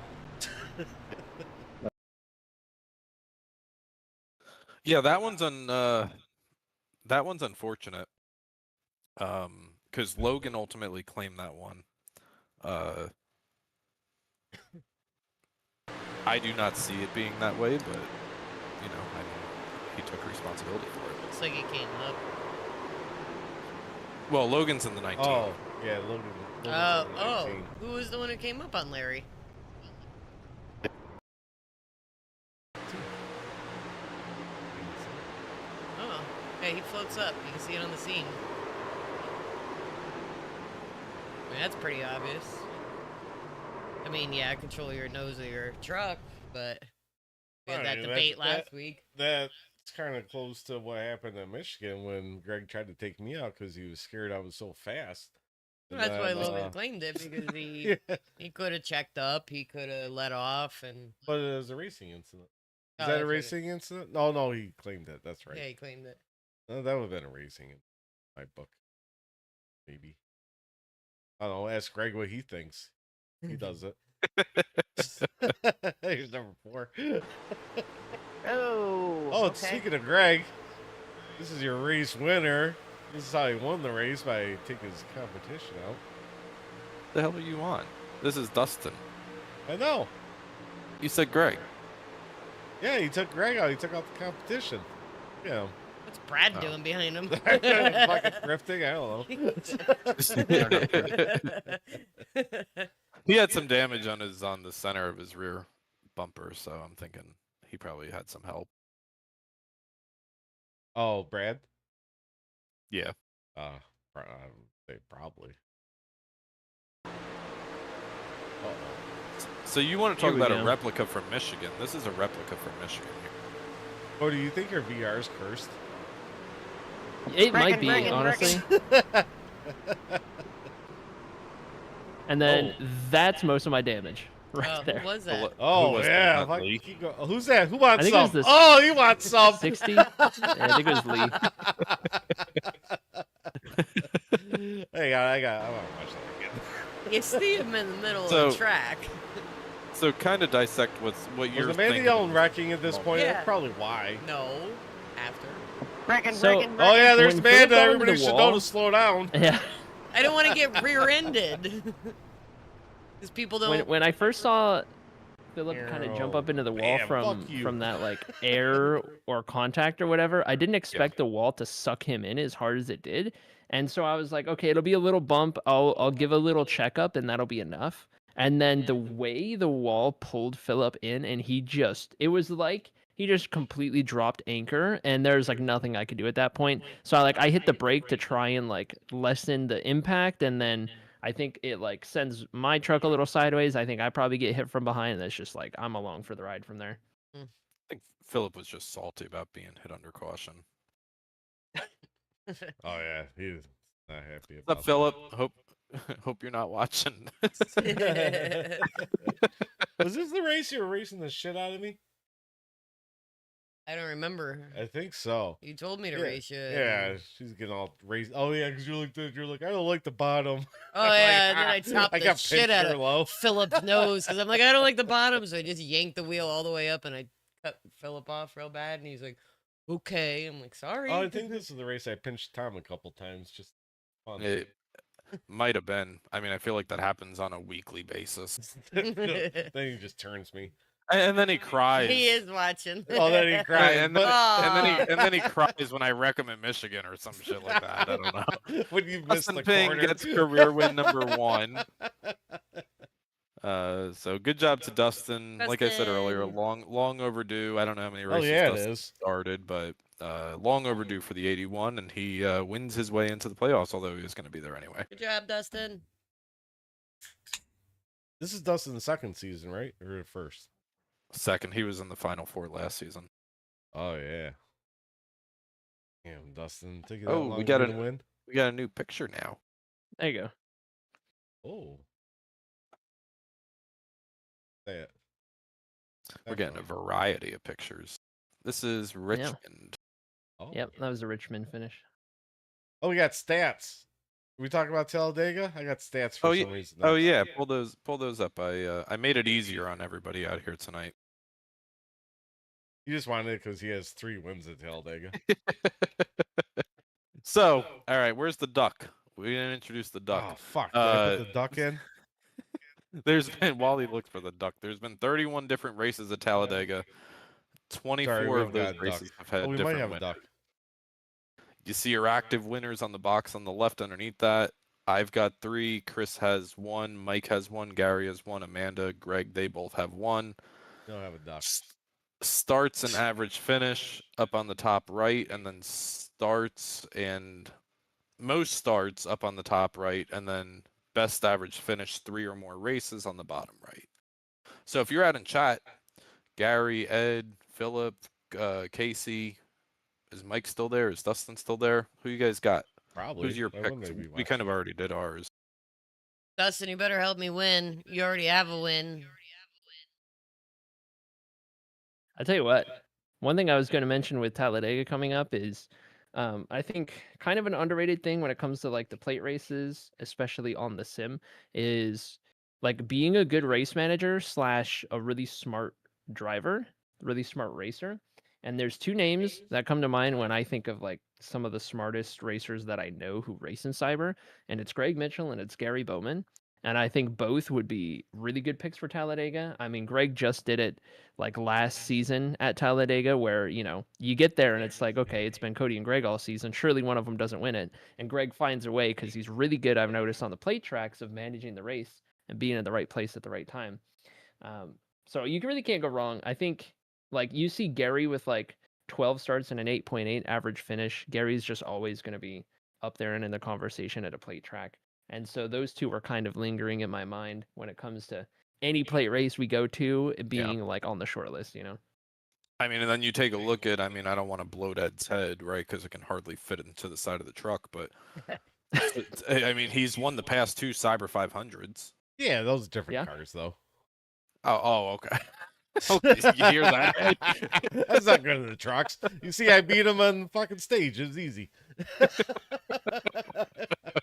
Yeah, that one's unfortunate. because Logan ultimately claimed that one. I do not see it being that way, but you know, I mean, he took responsibility for it. Looks like he came up. Well, Logan's in the 19. Oh, yeah, Logan's in the Oh, 19. who was the one who came up on Larry? Oh, yeah, he floats up. You can see it on the scene. I mean, that's pretty obvious. I mean, yeah, control your nose of your truck, but we had that Alright, debate last week. That's kind of close to what happened in Michigan when Greg tried to take me out because he was scared I was so fast. And That's why then, Logan claimed it, because he yeah, he could have checked up, he could have let off, and but it was a racing incident. Oh, Is that a that's right. racing incident? No, he claimed it. That's right. yeah, he claimed it. No, that would have been a racing in my book. Maybe. I don't know. Ask Greg what he thinks. He does it. Here's number 4. Oh, Oh, okay. speaking of Greg, this is your race winner. This is how he won the race, by taking his competition out. The hell are you on? This is Dustin. I know. You said Greg. Yeah, he took Greg out. He took out the competition. Yeah. What's Brad Oh. doing behind him? Fucking drifting. I don't know. He had some damage on the center of his rear bumper, so I'm thinking he probably had some help. Oh, Brad? Yeah. I would say probably. Uh-oh. So you want to Here talk we about a go. replica from Michigan? This is a replica from Michigan. Oh, do you think your VR is cursed? It might be, Bragging. honestly. And then that's most of my damage right there. Who was that? Oh, was that? yeah. Not fuck, Lee? keep go- Who's that? Who wants I think it was some? this Oh, you want some? 60? Yeah, I think it was Lee. Hang on, I want to watch that again. You see him in the middle of So- the track. So kind of dissect what you're Was Amanda thinking. yelling wrecking at this point? Yeah. That's probably why. No, after. So- Oh, yeah, there's When Philip Amanda. got into Everybody the should know wall- to slow down. Yeah. I don't want to get rear-ended. Because people don't. When I first saw Philip kind of jump Oh, up into the wall man, from fuck you. that like air or contact or whatever, I didn't expect the wall to suck him in as hard as it did. And so I was like, okay, it'll be a little bump. I'll give a little checkup and that'll be enough. And then the way the wall pulled Philip in, and it was like he just completely dropped anchor, and there's like nothing I could do at that point. So I hit the brake to try and like lessen the impact, and then I think it like sends my truck a little sideways. I think I probably get hit from behind, and it's just like I'm along for the ride from there. I think Philip was just salty about being hit under caution. Oh, yeah. He's not happy What's about up, Philip? Hope you're not watching. Was this the race you were racing the shit out of me? I don't remember. I think so. You told me to Yeah, race you. Yeah, she's getting all raised. Oh, yeah, because you're like, I don't like the bottom. Oh, yeah, and then I I chopped the got shit pinched out her of low. Philip's nose, because I'm like, I don't like the bottom, so I just yanked the wheel all the way up, and I cut Philip off real bad, and he's like, okay. I'm like, sorry. Oh, I think this is the race I pinched Tom a couple times. Just fun. It might have been. I mean, I feel like that happens on a weekly basis. Then he just turns me. And then he cries. He is watching. Oh, then he cries. And but then he cries when I wreck him in Michigan or some shit like that. I don't know. when you miss Dustin the Ping corner. gets career win number 1. So good job to Dustin. Like I said earlier, Dustin. long overdue. I don't know how many Oh, races yeah, it Dustin is. started, but long overdue for the 81, and he wins his way into the playoffs, although he was going to be there anyway. Good job, Dustin. This is Dustin's second season, right? Or the first? Second, he was in the Final Four last season. Oh, yeah. Damn, Dustin. Taking Oh, that long we got to a- win. We got a new picture now. There you go. Oh. Say it. We're getting a variety of pictures. This is Richmond. Oh. Yep, that was a Richmond finish. Oh, we got stats. We talk about Talladega? I got stats for some reason. Oh yeah, pull those up. I made it easier on everybody out here tonight. You just wanted it because he has 3 wins at Talladega. So, all right, where's the duck? We didn't introduce the duck. Oh fuck! Did I Uh, put the duck in? There's been, while he looked for the duck, there's been 31 different races at Talladega. Sorry, 24 we of haven't those got a duck. races have had Oh, we might different have a winners. duck. You see your active winners on the box on the left underneath that. I've got 3. Chris has 1. Mike has 1. Gary has 1. Amanda, Greg, they both have 1. We don't have a duck. Starts and average finish up on the top right, and then starts and most starts up on the top right, and then best average finish 3 or more races on the bottom right. So if you're out in chat, Gary, Ed, Philip, Casey, is Mike still there? Is Dustin still there? Who you guys got? Probably. Who's your Why pick? wouldn't they be We kind of watching? already did ours. Dustin, you better help me win. You already have a win. I tell you what, one thing I was going to mention with Talladega coming up is, I think kind of an underrated thing when it comes to like the plate races, especially on the sim, is like being a good race manager slash a really smart driver, really smart racer. And there's 2 names that come to mind when I think of like some of the smartest racers that I know who race in Cyber, and it's Greg Mitchell and it's Gary Bowman. And I think both would be really good picks for Talladega. I mean, Greg just did it like last season at Talladega, where you get there and it's like, okay, it's been Cody and Greg all season. Surely one of them doesn't win it, and Greg finds a way because he's really good. I've noticed on the plate tracks of managing the race and being in the right place at the right time. So you really can't go wrong. I think like you see Gary with like 12 starts and an 8.8 average finish. Gary's just always going to be up there and in the conversation at a plate track. And so those 2 are kind of lingering in my mind when it comes to any plate race we go to being like on the short list, I mean, and then you take a look at, I mean, I don't want to bloat Ed's head, right? Because it can hardly fit into the side of the truck, but I mean, he's won the past 2 Cyber 500s. Yeah, those are different cars though. Oh, okay. Okay, you hear that? That's not good in the trucks. You see, I beat him on fucking stage. It's easy.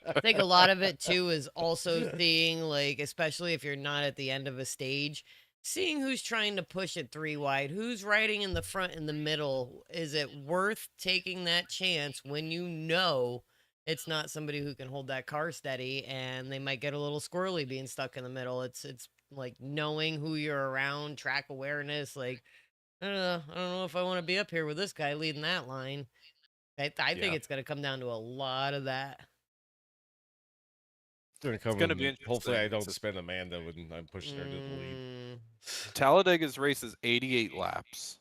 I think a lot of it too is also seeing, like, especially if you're not at the end of a stage, seeing who's trying to push it 3 wide, who's riding in the front, in the middle. Is it worth taking that chance when you know it's not somebody who can hold that car steady, and they might get a little squirrely being stuck in the middle? It's like knowing who you're around, track awareness. Like, I don't know if I want to be up here with this guy leading that line. I think it's going to come down to a lot of that. It's gonna be hopefully, I interesting. don't spin Amanda when I'm pushing her to the lead. Talladega's race is 88 laps.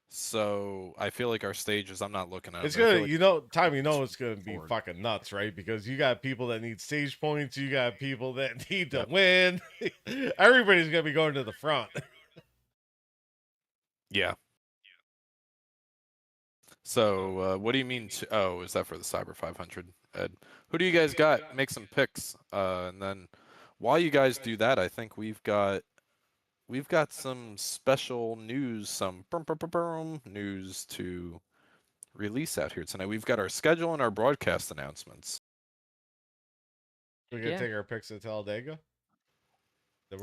So I feel like our stages, I'm not looking at It's them, but I gonna, feel like Tom, it's gonna be forward. fucking nuts, right? Because you got people that need stage points, you got people that need to win. Everybody's gonna be going to the front. Yeah. So what do you mean? Oh, is that for the Cyber 500, Ed? Who do you guys got? Make some picks, and then while you guys do that, I think we've got some special news, some news to release out here tonight. We've got our schedule and our broadcast announcements. We're gonna take our picks at Talladega.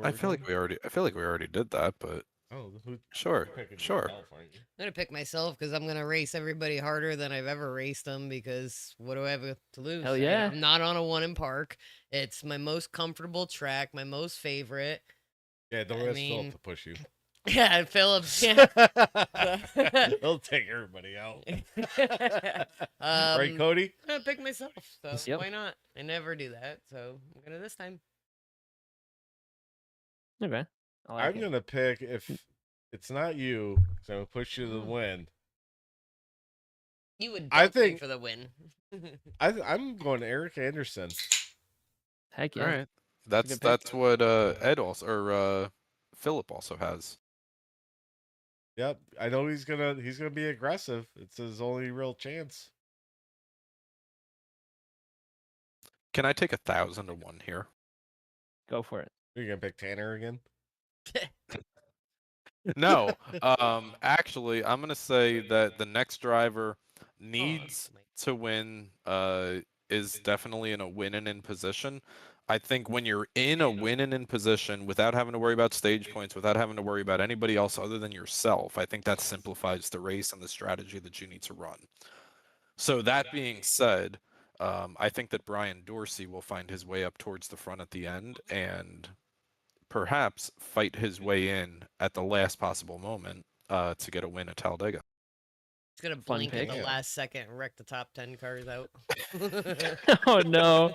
I feel like we already did that, but sure. I'm gonna pick myself because I'm gonna race everybody harder than I've ever raced them. Because what do I have to lose? Hell yeah! I'm not on a 1 in park. It's my most comfortable track, my most favorite. Yeah, don't ask Philip to push you. Yeah, Phillips. Yeah. He'll take everybody out. Right, Cody? I'm gonna pick myself. So why not? I never do that, so I'm gonna this time. Okay. I'm gonna pick, if it's not you, so I'm gonna push you to the win. You would. I think for the win. I'm going to Eric Anderson. Heck yeah! All right, that's what Ed also, or Philip also has. Yep, I know he's gonna be aggressive. It's his only real chance. Can I take 1,000 to 1 here? Go for it. You're gonna pick Tanner again? No, actually, I'm gonna say that the next driver needs to win. Is definitely in a win-in position. I think when you're in a win-in position without having to worry about stage points, without having to worry about anybody else other than yourself, I think that simplifies the race and the strategy that you need to run. So that being said, I think that Brian Dorsey will find his way up towards the front at the end and perhaps fight his way in at the last possible moment to get a win at Talladega. It's gonna Fun blink at pick. the Yeah. last second and wreck the top 10 cars out. Oh no.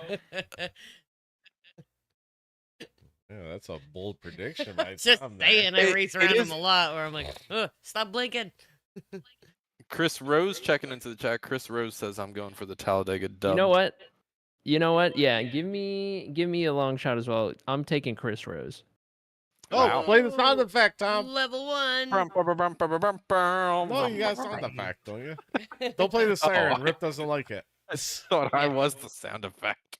Yeah, that's a bold prediction by Just Tom there. saying, I race around is- him a lot where I'm like, ugh, stop blinking. Chris Rose checking into the chat. Chris Rose says I'm going for the Talladega dub. You know what? Yeah, give me a long shot as well. I'm taking Chris Rose. Oh, Wow. play the sound effect, Tom. Level 1. No, you got sound effect, don't you? Don't play the siren. Rip doesn't like it. I thought I was the sound effect.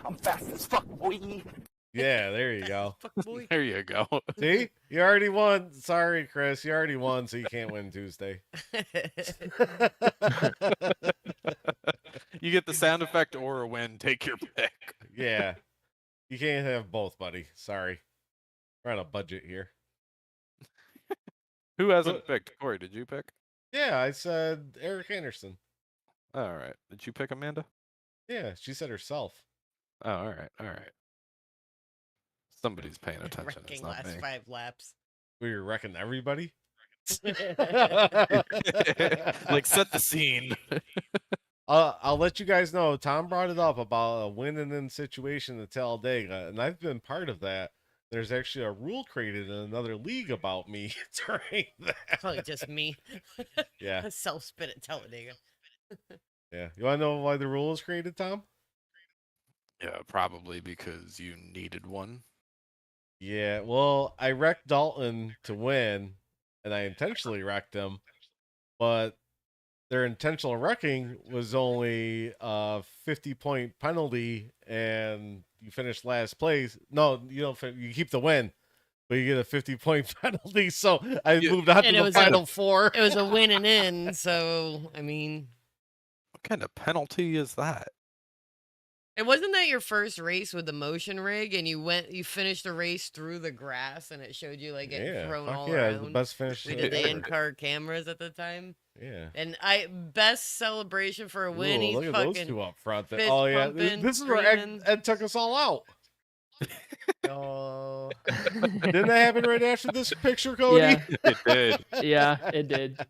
I'm fast as fuck, boy. Yeah, there you go. Fuck boy. There you go. See? You already won. Sorry, Chris. You already won, so you can't win Tuesday. You get the sound effect or a win. Take your pick. Yeah. You can't have both, buddy. Sorry. We're on a budget here. Who hasn't picked? Kory, did you pick? Yeah, I said Eric Anderson. All right. Did you pick Amanda? Yeah, she said herself. Oh, all right. All right. Somebody's paying attention. It's Wrecking not last me. 5 laps. We were wrecking everybody. Like, set the scene. I'll let you guys know. Tom brought it up about a win-and-in situation at Talladega, and I've been part of that. There's actually a rule created in another league about me during that. Probably just me. Yeah, Self-spin at Talladega. yeah. You want to know why the rule was created, Tom? Yeah, probably because you needed one. Yeah, well, I wrecked Dalton to win, and I intentionally wrecked him, but their intentional wrecking was only a 50-point penalty, and you finish last place. No, you don't. You keep the win, but you get a 50-point penalty. So I Yeah, moved on and to it the was final four. It was a win and in, so, I mean... What kind of penalty is that? It wasn't that your first race with the motion rig, and you finished the race through the grass, and it showed you like getting Yeah, thrown fuck all yeah, around. the best finish. We did the ever. in-car cameras at the time, Yeah. and best celebration for a win. Ooh, He's look at fucking those two up front. fist Oh yeah, pumping, this is where Ed, screaming. Ed took us all out. Oh, Didn't that happen right after this picture, Cody? Yeah, It did. yeah, it did.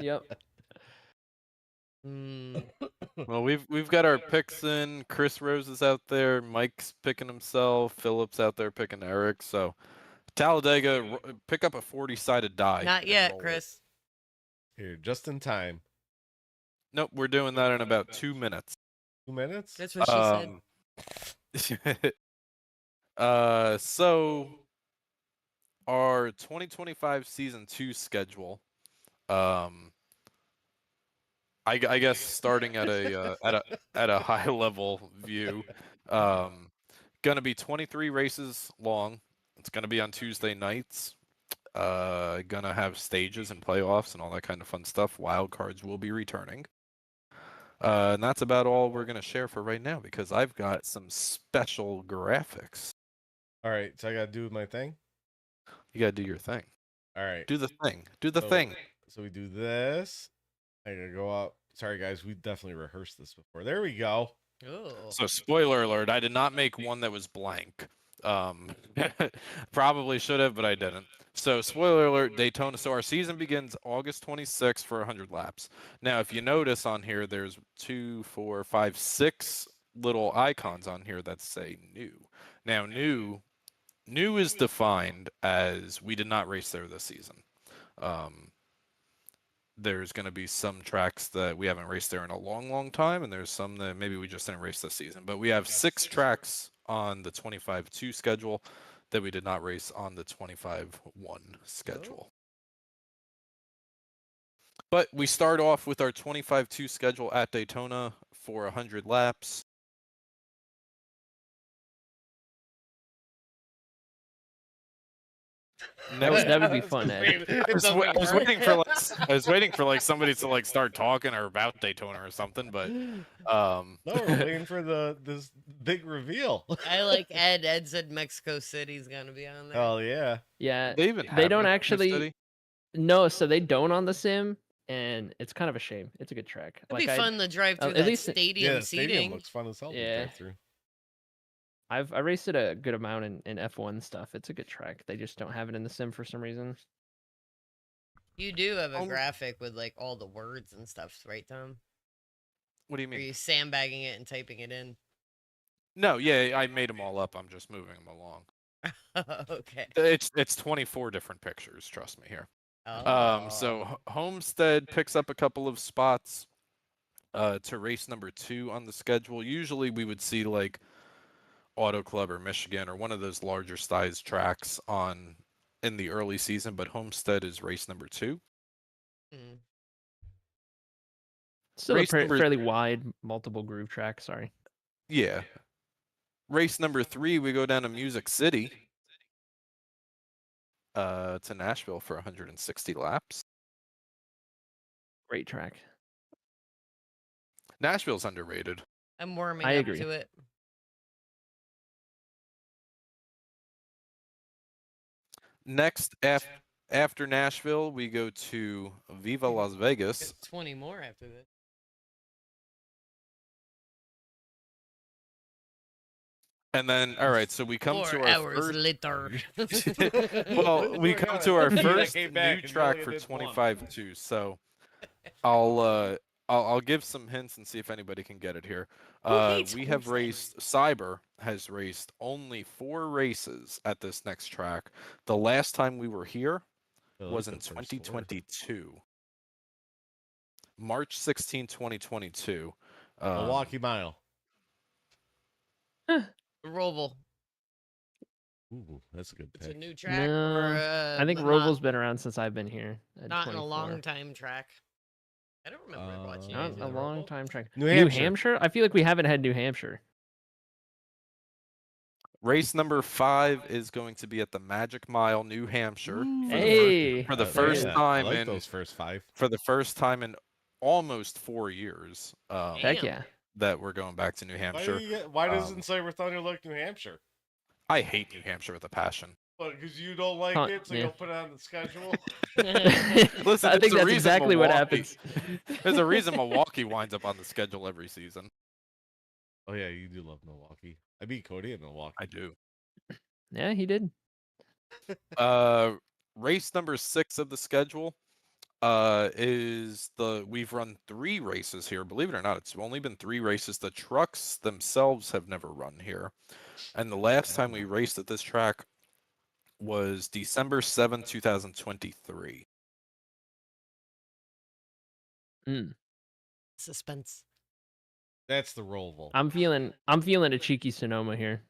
Yep. mm. Well, we've got our picks in. Chris Rose is out there. Mike's picking himself. Philip's out there picking Eric. So Talladega, pick up a 40-sided die. Not and yet, roll it. Chris. Here, just in time. Nope, we're doing that in about 2 minutes. 2 minutes. That's what she said. So our 2025 season 2 schedule, I guess starting at a high level view, gonna be 23 races long. It's gonna be on Tuesday nights. Gonna have stages and playoffs and all that kind of fun stuff. Wild cards will be returning. And that's about all we're gonna share for right now because I've got some special graphics. All right, so I gotta do my thing. You gotta do your thing. All right. Do the thing. Do the So- thing. So we do this. I gotta go up. Sorry guys, we definitely rehearsed this before. There we go. Oh, So spoiler alert, I did not make one that was blank. Probably should have, but I didn't. So spoiler alert, Daytona. So our season begins August 26th for 100 laps. Now, if you notice on here, there's 2, 4, 5, 6 little icons on here that say new. Now, new is defined as we did not race there this season. There's going to be some tracks that we haven't raced there in a long, long time, and there's some that maybe we just didn't race this season. But we have 6 tracks on the 25-2 schedule that we did not race on the 25-1 schedule. But we start off with our 25-2 schedule at Daytona for 100 laps. That would be fun, Ed. I was waiting for like somebody to like start talking or about Daytona or something, but No, we're waiting for this big reveal. I like Ed. Ed said Mexico City's gonna be on there. Hell yeah. Yeah, they even they have don't Mexico actually. City? No, so they don't on the sim. and it's kind of a shame. It's a good track. It'd be fun to drive through at that least stadium Yeah, the stadium seating. looks fun as hell to Yeah. drive through. I raced it a good amount in F1 stuff. It's a good track. They just don't have it in the sim for some reason. You do have a Um, graphic with like all the words and stuff, right, Tom? What do you Are mean? you sandbagging it and typing it in? No, yeah, I made them all up. I'm just moving them along. Okay. It's 24 different pictures. Trust me here. Oh. So Homestead picks up a couple of spots to race number 2 on the schedule. Usually we would see like Auto Club or Michigan or one of those larger sized tracks in the early season, but Homestead is race number 2. Mm. Still Race a number- fairly wide multiple groove track. Sorry. Yeah. Race number 3, we go down to Music City to Nashville for 160 laps. Great track. Nashville's underrated. I'm warming I up agree. to it. Next, after Nashville, we go to Viva Las Vegas. Got 20 more after this. And then, all right, so we come 4 to our hours first. later. Well, we come to our Yeah, first came back new and track only for did one. 25-2. So I'll give some hints and see if anybody can get it here. hates We have Homestead? raced. Cyber has raced only 4 races at this next track. The last time we were here was in 2022. March 16, 2022. Milwaukee Mile. Roval. Ooh, that's a good It's a pick. new track. Or, No, I think not- Roval's been around since I've been here. at not in a 24. long time track. I don't remember watching Not anything a on long Roval. time track. New New Hampshire. Hampshire? I feel like we haven't had New Hampshire. Race number 5 is going to be at the Magic Mile, New Hampshire. Hey, For the I first like time I like in those first 5. for the first time in almost 4 years. heck Damn. yeah. That we're going back to New Hampshire. Why doesn't Cyber Thunder like New Hampshire? I hate New Hampshire with a passion. But because you don't like Huh, it, so yeah. you'll put it on the schedule. Listen, I it's think the that's reason exactly what Milwaukee- happens. There's a reason Milwaukee winds up on the schedule every season. Oh yeah, you do love Milwaukee. I beat Cody in Milwaukee. I do. Yeah, he did. Race number 6 of the schedule we've run 3 races here. Believe it or not, it's only been 3 races. The trucks themselves have never run here. And the last time we raced at this track was December 7, 2023. Suspense. That's the Roval. I'm feeling a cheeky Sonoma here.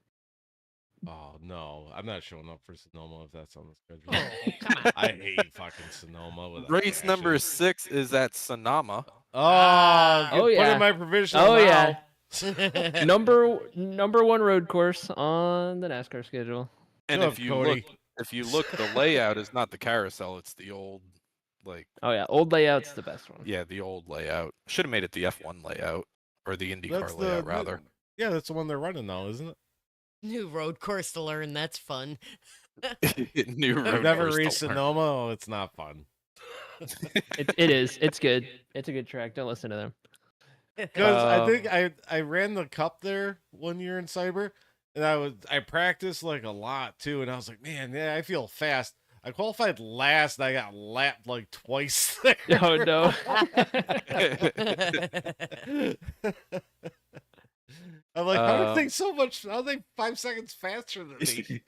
Oh no, I'm not showing up for Sonoma if that's on the schedule. Oh, come on. I hate fucking Sonoma. With a Race number passion. 6 is at Sonoma. Oh, Oh, put yeah. in my provisional. Oh, now. yeah. Number 1 road course on the NASCAR schedule. And Shut if up, you Cody. look, the layout is not the carousel, it's the old Oh yeah, old layout's the best one. yeah, the old layout. Should have made it the F1 layout or the IndyCar That's layout rather. Yeah, that's the one they're running now, isn't it? New road course to learn. That's fun. New road I've never course to raced learn. Sonoma. Oh, it's not fun. It is. It's good. It's a good track. Don't listen to them. Because I think I ran the cup there one year in Cyber, and I practiced like a lot too, and I was like, man, yeah, I feel fast. I qualified last, and I got lapped like twice there. Oh no. I'm like, how are they so much? How are they 5 seconds faster than me?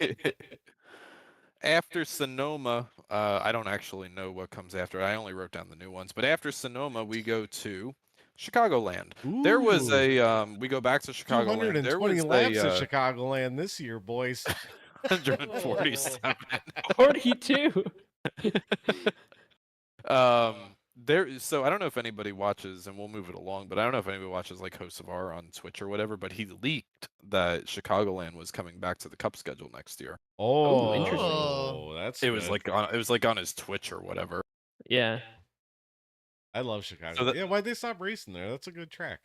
After Sonoma, I don't actually know what comes after. I only wrote down the new ones. But after Sonoma, we go to Chicagoland. There was a we go back to Chicagoland. There 220 was laps at a Chicagoland this year, boys. 147. 42. So I don't know if anybody watches, and we'll move it along, but I don't know if anybody watches like Hosts of R on Twitch or whatever, but he leaked that Chicagoland was coming back to the Cup schedule next year. Oh, interesting. Oh, that's It was good. like on his Twitch or whatever. Yeah. I love Chicago. So that- yeah, why'd they stop racing there? That's a good track.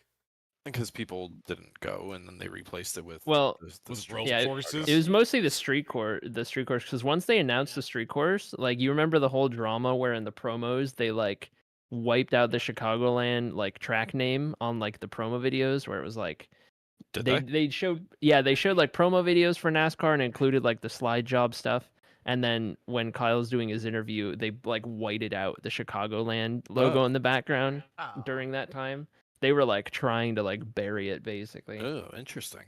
Because people didn't go, and then they replaced it with Well, the with street road yeah, courses. It was mostly the street course, because once they announced the street course, like you remember the whole drama where in the promos they like wiped out the Chicagoland like track name on like the promo videos where it was like Did they showed like promo videos for NASCAR and included like the slide job stuff. And then when Kyle's doing his interview, they like whited out the Chicagoland logo Oh. in the background Oh. during that time. They were like trying to like bury it basically. Oh, interesting.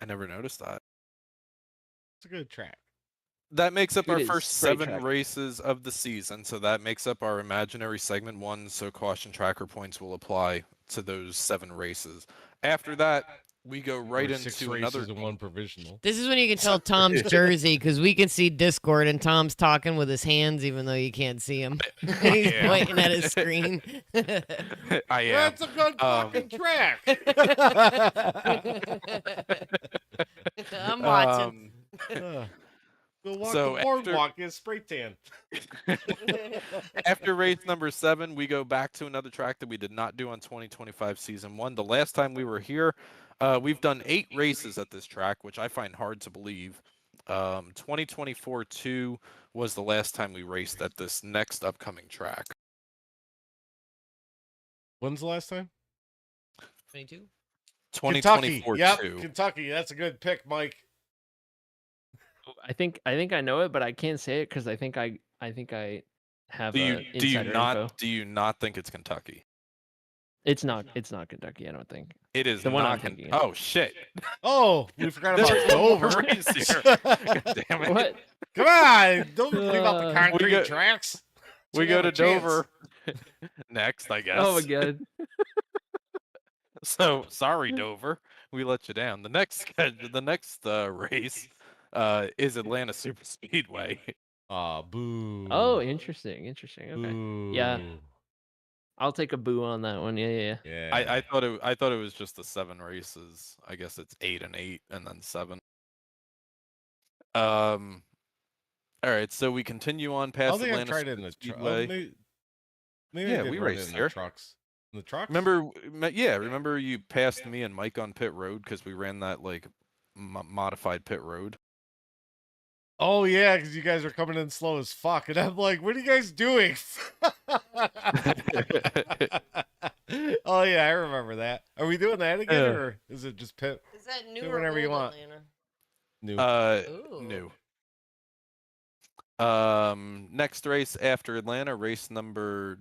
I never noticed that. It's a good track. That makes up It our is. first Great 7 track. races of the season. So that makes up our imaginary segment 1. So caution tracker points will apply to those 7 races. After that, we go right Or 6 into races another. and 1 provisional. This is when you can tell Tom's jersey because we can see Discord and Tom's talking with his hands even though you can't see him. He's Yeah. pointing at his screen. I am. That's a good fucking track. I'm watching. Go walk So the boardwalk, get a spray tan. After race number 7, we go back to another track that we did not do on 2025 season 1. The last time we were here, we've done 8 races at this track, which I find hard to believe. 2024-2 was the last time we raced at this next upcoming track. When's the last time? 22. Kentucky. 2024-2. Yep, Kentucky. That's a good pick, Mike. I think I know it, but I can't say it because I think I have Do you insider info. not think it's Kentucky? It's not Kentucky. I don't think. It is The one I'm not. thinking of. Oh shit! Oh, we forgot There's about one more Dover. race here. God damn it! What? Come on, don't leave out the We concrete go- tracks. We So go have to a chance. Dover next, I guess. Oh my god. So sorry, Dover, we let you down. The next race is Atlanta Super Speedway. Aw, boo. Oh, interesting. Okay. Boo. Yeah. I'll take a boo on that one. Yeah. Yeah. I thought it was just the 7 races. I guess it's 8 and 8 and then 7. All right, so we continue on I past don't think I've Atlanta tried it in Super the Speedway. maybe Yeah, I did we run it raced in here. the trucks. In the trucks? Remember you passed me and Mike on pit road because we ran that like modified pit road. Oh yeah, because you guys are coming in slow as fuck, and I'm like, what are you guys doing? Oh yeah, I remember that. Are we doing that again, or is it just pit? Is that new Do or whatever you old want. Atlanta? New. Ooh. Next race after Atlanta, race number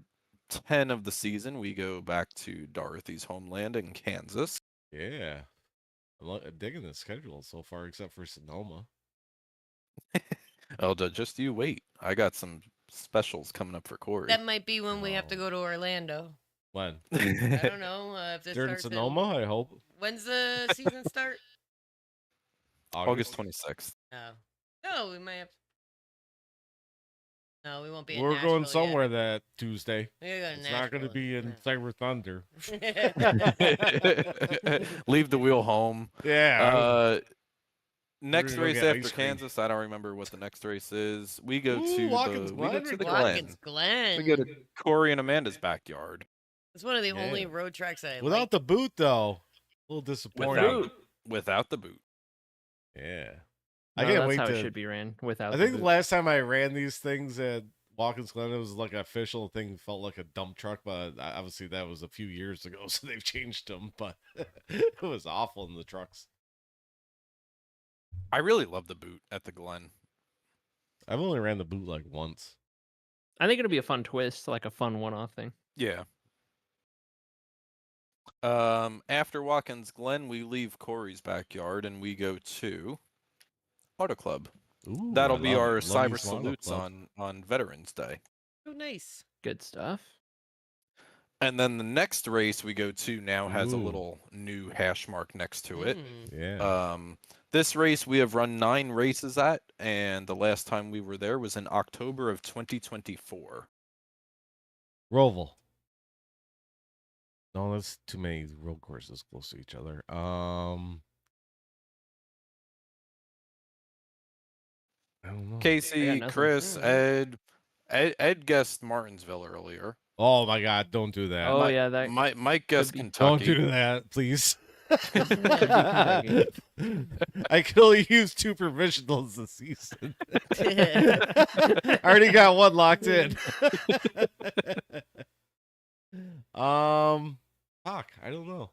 10 of the season, we go back to Dorothy's homeland in Kansas. Yeah, I'm digging the schedule so far, except for Sonoma. Oh, just you wait. I got some specials coming up for Kory. That might be when we have to go to Orlando. When? I don't know if this During starts in- Sonoma, I hope. When's the season start? August 26th. No, we might have. No, we won't be. in We're going Nashville somewhere that Tuesday. Yet. We're going to It's not going to be in Cyber Thunder. Leave the wheel home. Yeah. Next gonna go race get after ice cream. Kansas, I don't remember what the next race is. We go Ooh, to Watkins the Glen. Glen. Watkins Glen. We go to Kory and Amanda's backyard. It's one of the Yeah. only road tracks that I Without like. the boot, though. A little disappointing. Without the boot. Yeah. No, I can't that's wait how to. it should be ran without. I the think the boot. last time I ran these things at Watkins Glen, it was like an official thing. Felt like a dump truck, but obviously that was a few years ago, so they've changed them. But it was awful in the trucks. I really love the boot at the Glen. I've only ran the boot like once. I think it'll be a fun twist, like a fun one-off thing. Yeah. After Watkins Glen, we leave Kory's backyard and we go to Auto Club. Ooh, That'll I be love our it. Love me cyber some Auto salutes Club. on Veterans Day. Oh, nice. Good stuff. And then the next race we go to now has a Ooh. little new hash mark next to it. Yeah. This race we have run 9 races at, and the last time we were there was in October of 2024. Roval. No, that's too many road courses close to each other. I don't know. Casey, nothing. Chris, Mm. Ed guessed Martinsville earlier. Oh my God! Don't do that. Oh Mi- yeah, that Mike guessed be- Kentucky. Don't do that, please. Kentucky. I can only use 2 provisionals this season. I already got one locked in. Fuck, I don't know.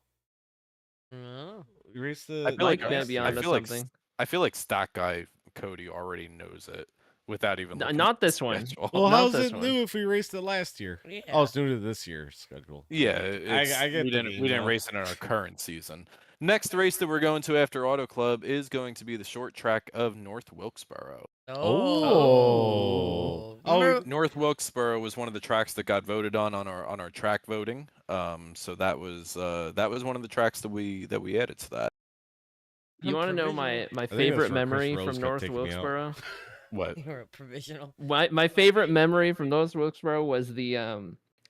Oh. We raced I the. feel like Mike may be onto something. I feel like Stat Guy Cody already knows it without even looking Not at the this one. schedule. Well, Not how's this it one. new if we raced it last year? Yeah. Oh, it's new to this year's schedule. Yeah, I get we the didn't game now. race it in our current season. Next race that we're going to after Auto Club is going to be the short track of North Wilkesboro. Oh. Remember- North Wilkesboro was one of the tracks that got voted on our track voting. So that was one of the tracks that we added to that. You want to know my think that's favorite where Chris memory Rose from kept North taking me out. Wilkesboro? What? You were a provisional. My favorite memory from North Wilkesboro was the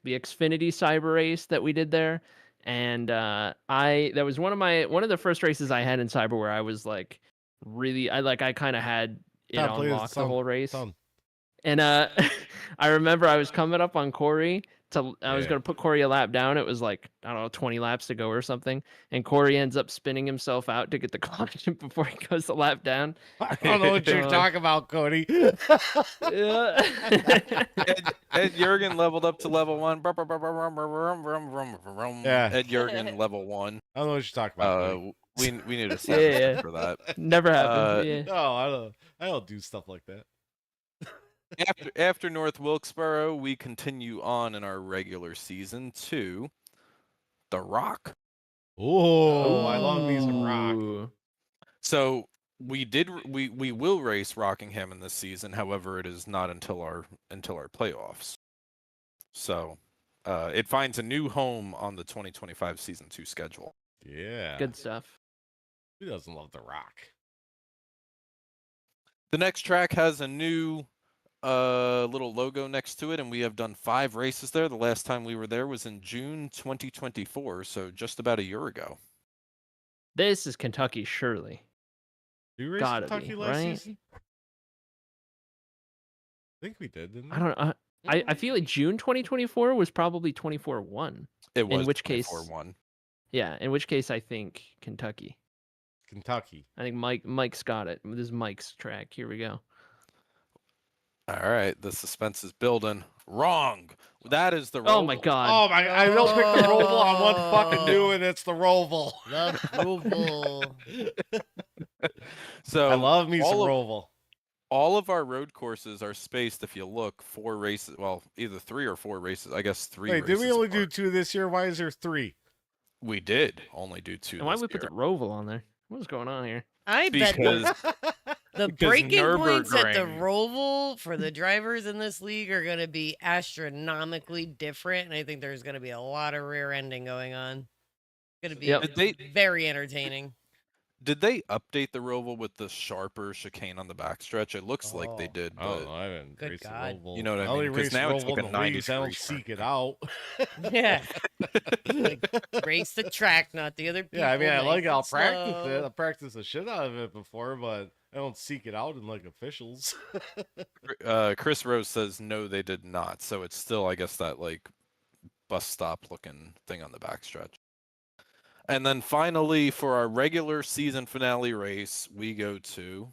Xfinity Cyber race that we did there, and that was one of the first races I had in Cyber where I was like really I kind of had it Tom, on play lock the whole race. Tom. And I remember I was coming up on Kory. I was Yeah. gonna put Kory a lap down. It was like, I don't know, 20 laps to go or something. And Kory ends up spinning himself out to get the caution before he goes the lap down. I don't know what you're talking about, Cody. Yeah. Ed Jurgen leveled up to level 1. Yeah. Ed Jurgen level 1. I don't know what you're talking about, Cody. We need a sound Yeah. for that. Never happened. Yeah. No, I don't do stuff like that. After North Wilkesboro, we continue on in our regular season to The Rock. Oh, I love me some rock. Ooh. So we will race Rockingham in this season. However, it is not until our playoffs. So it finds a new home on the 2025 season 2 schedule. Yeah. Good stuff. Who doesn't love the rock? The next track has a new little logo next to it, and we have done 5 races there. The last time we were there was in June 2024, so just about a year ago. This is Kentucky, surely. Did we race Gotta Kentucky be, last right? season? I think we did, didn't we? I don't know. I feel like June 2024 was probably 24-1. It was In which case, 24-1. yeah. In which case, I think Kentucky. Kentucky. I think Mike's got it. This is Mike's track. Here we go. All right, the suspense is building. Wrong. That is the Oh my Roval. god. Oh my! I don't pick the Roval on one fucking new, and it's the Roval. Love Roval. So I love me some all of- Roval. all of our road courses are spaced, if you look, 4 races. Well, either 3 or 4 races. I guess 3 Wait, races. did we only do apart. 2 this year? Why is there 3? We did only do 2 And why this we put year. the Roval on there? What's going on here? I bet Because the because breaking points at the Nürburgring- Roval for the drivers in this league are going to be astronomically different, and I think there's going to be a lot of rear ending going on. It's going to be Yep. Did they very entertaining. did they update the Roval with the sharper chicane on the backstretch? It looks like they Oh. did, I don't but know. I haven't Good raced the God. Roval. You know what I only mean? 'Cause raced now it's Roval like a in the leagues. I 90-degree don't seek it turn. out. Yeah. Like, race the track, not the other people. Yeah, I mean, I nice like and I'll practice it. slow. I practice the shit out of it before, but I don't seek it out in like officials. Chris Rose says no, they did not. So it's still, I guess, that like bus stop looking thing on the backstretch. And then finally, for our regular season finale race, we go to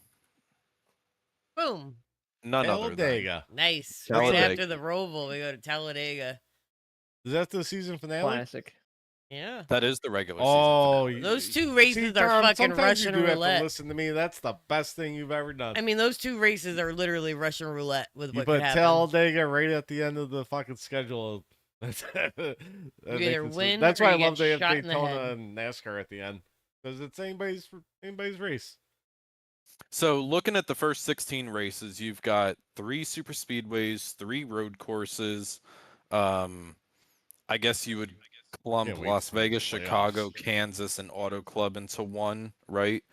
Boom. none other than Talladega. Nice. Talladega. Right after the Roval, we go to Talladega. Is that the season finale? Classic. Yeah. that is the regular Oh, season. Those 2 races see, are Tom, fucking sometimes you Russian do have to roulette. listen to me. That's the best thing you've ever done. I mean, those 2 races are literally Russian roulette with you what put could happen. Talladega right at the end of the fucking schedule. That either makes it win that's or why I you love get they have shot in the Daytona head. and NASCAR at the end because it's anybody's race. So looking at the first 16 races, you've got 3 super speedways, 3 road courses. I guess you would clump Can't wait Las for the Vegas, Chicago, playoffs. Kansas, and Auto Club into one, right?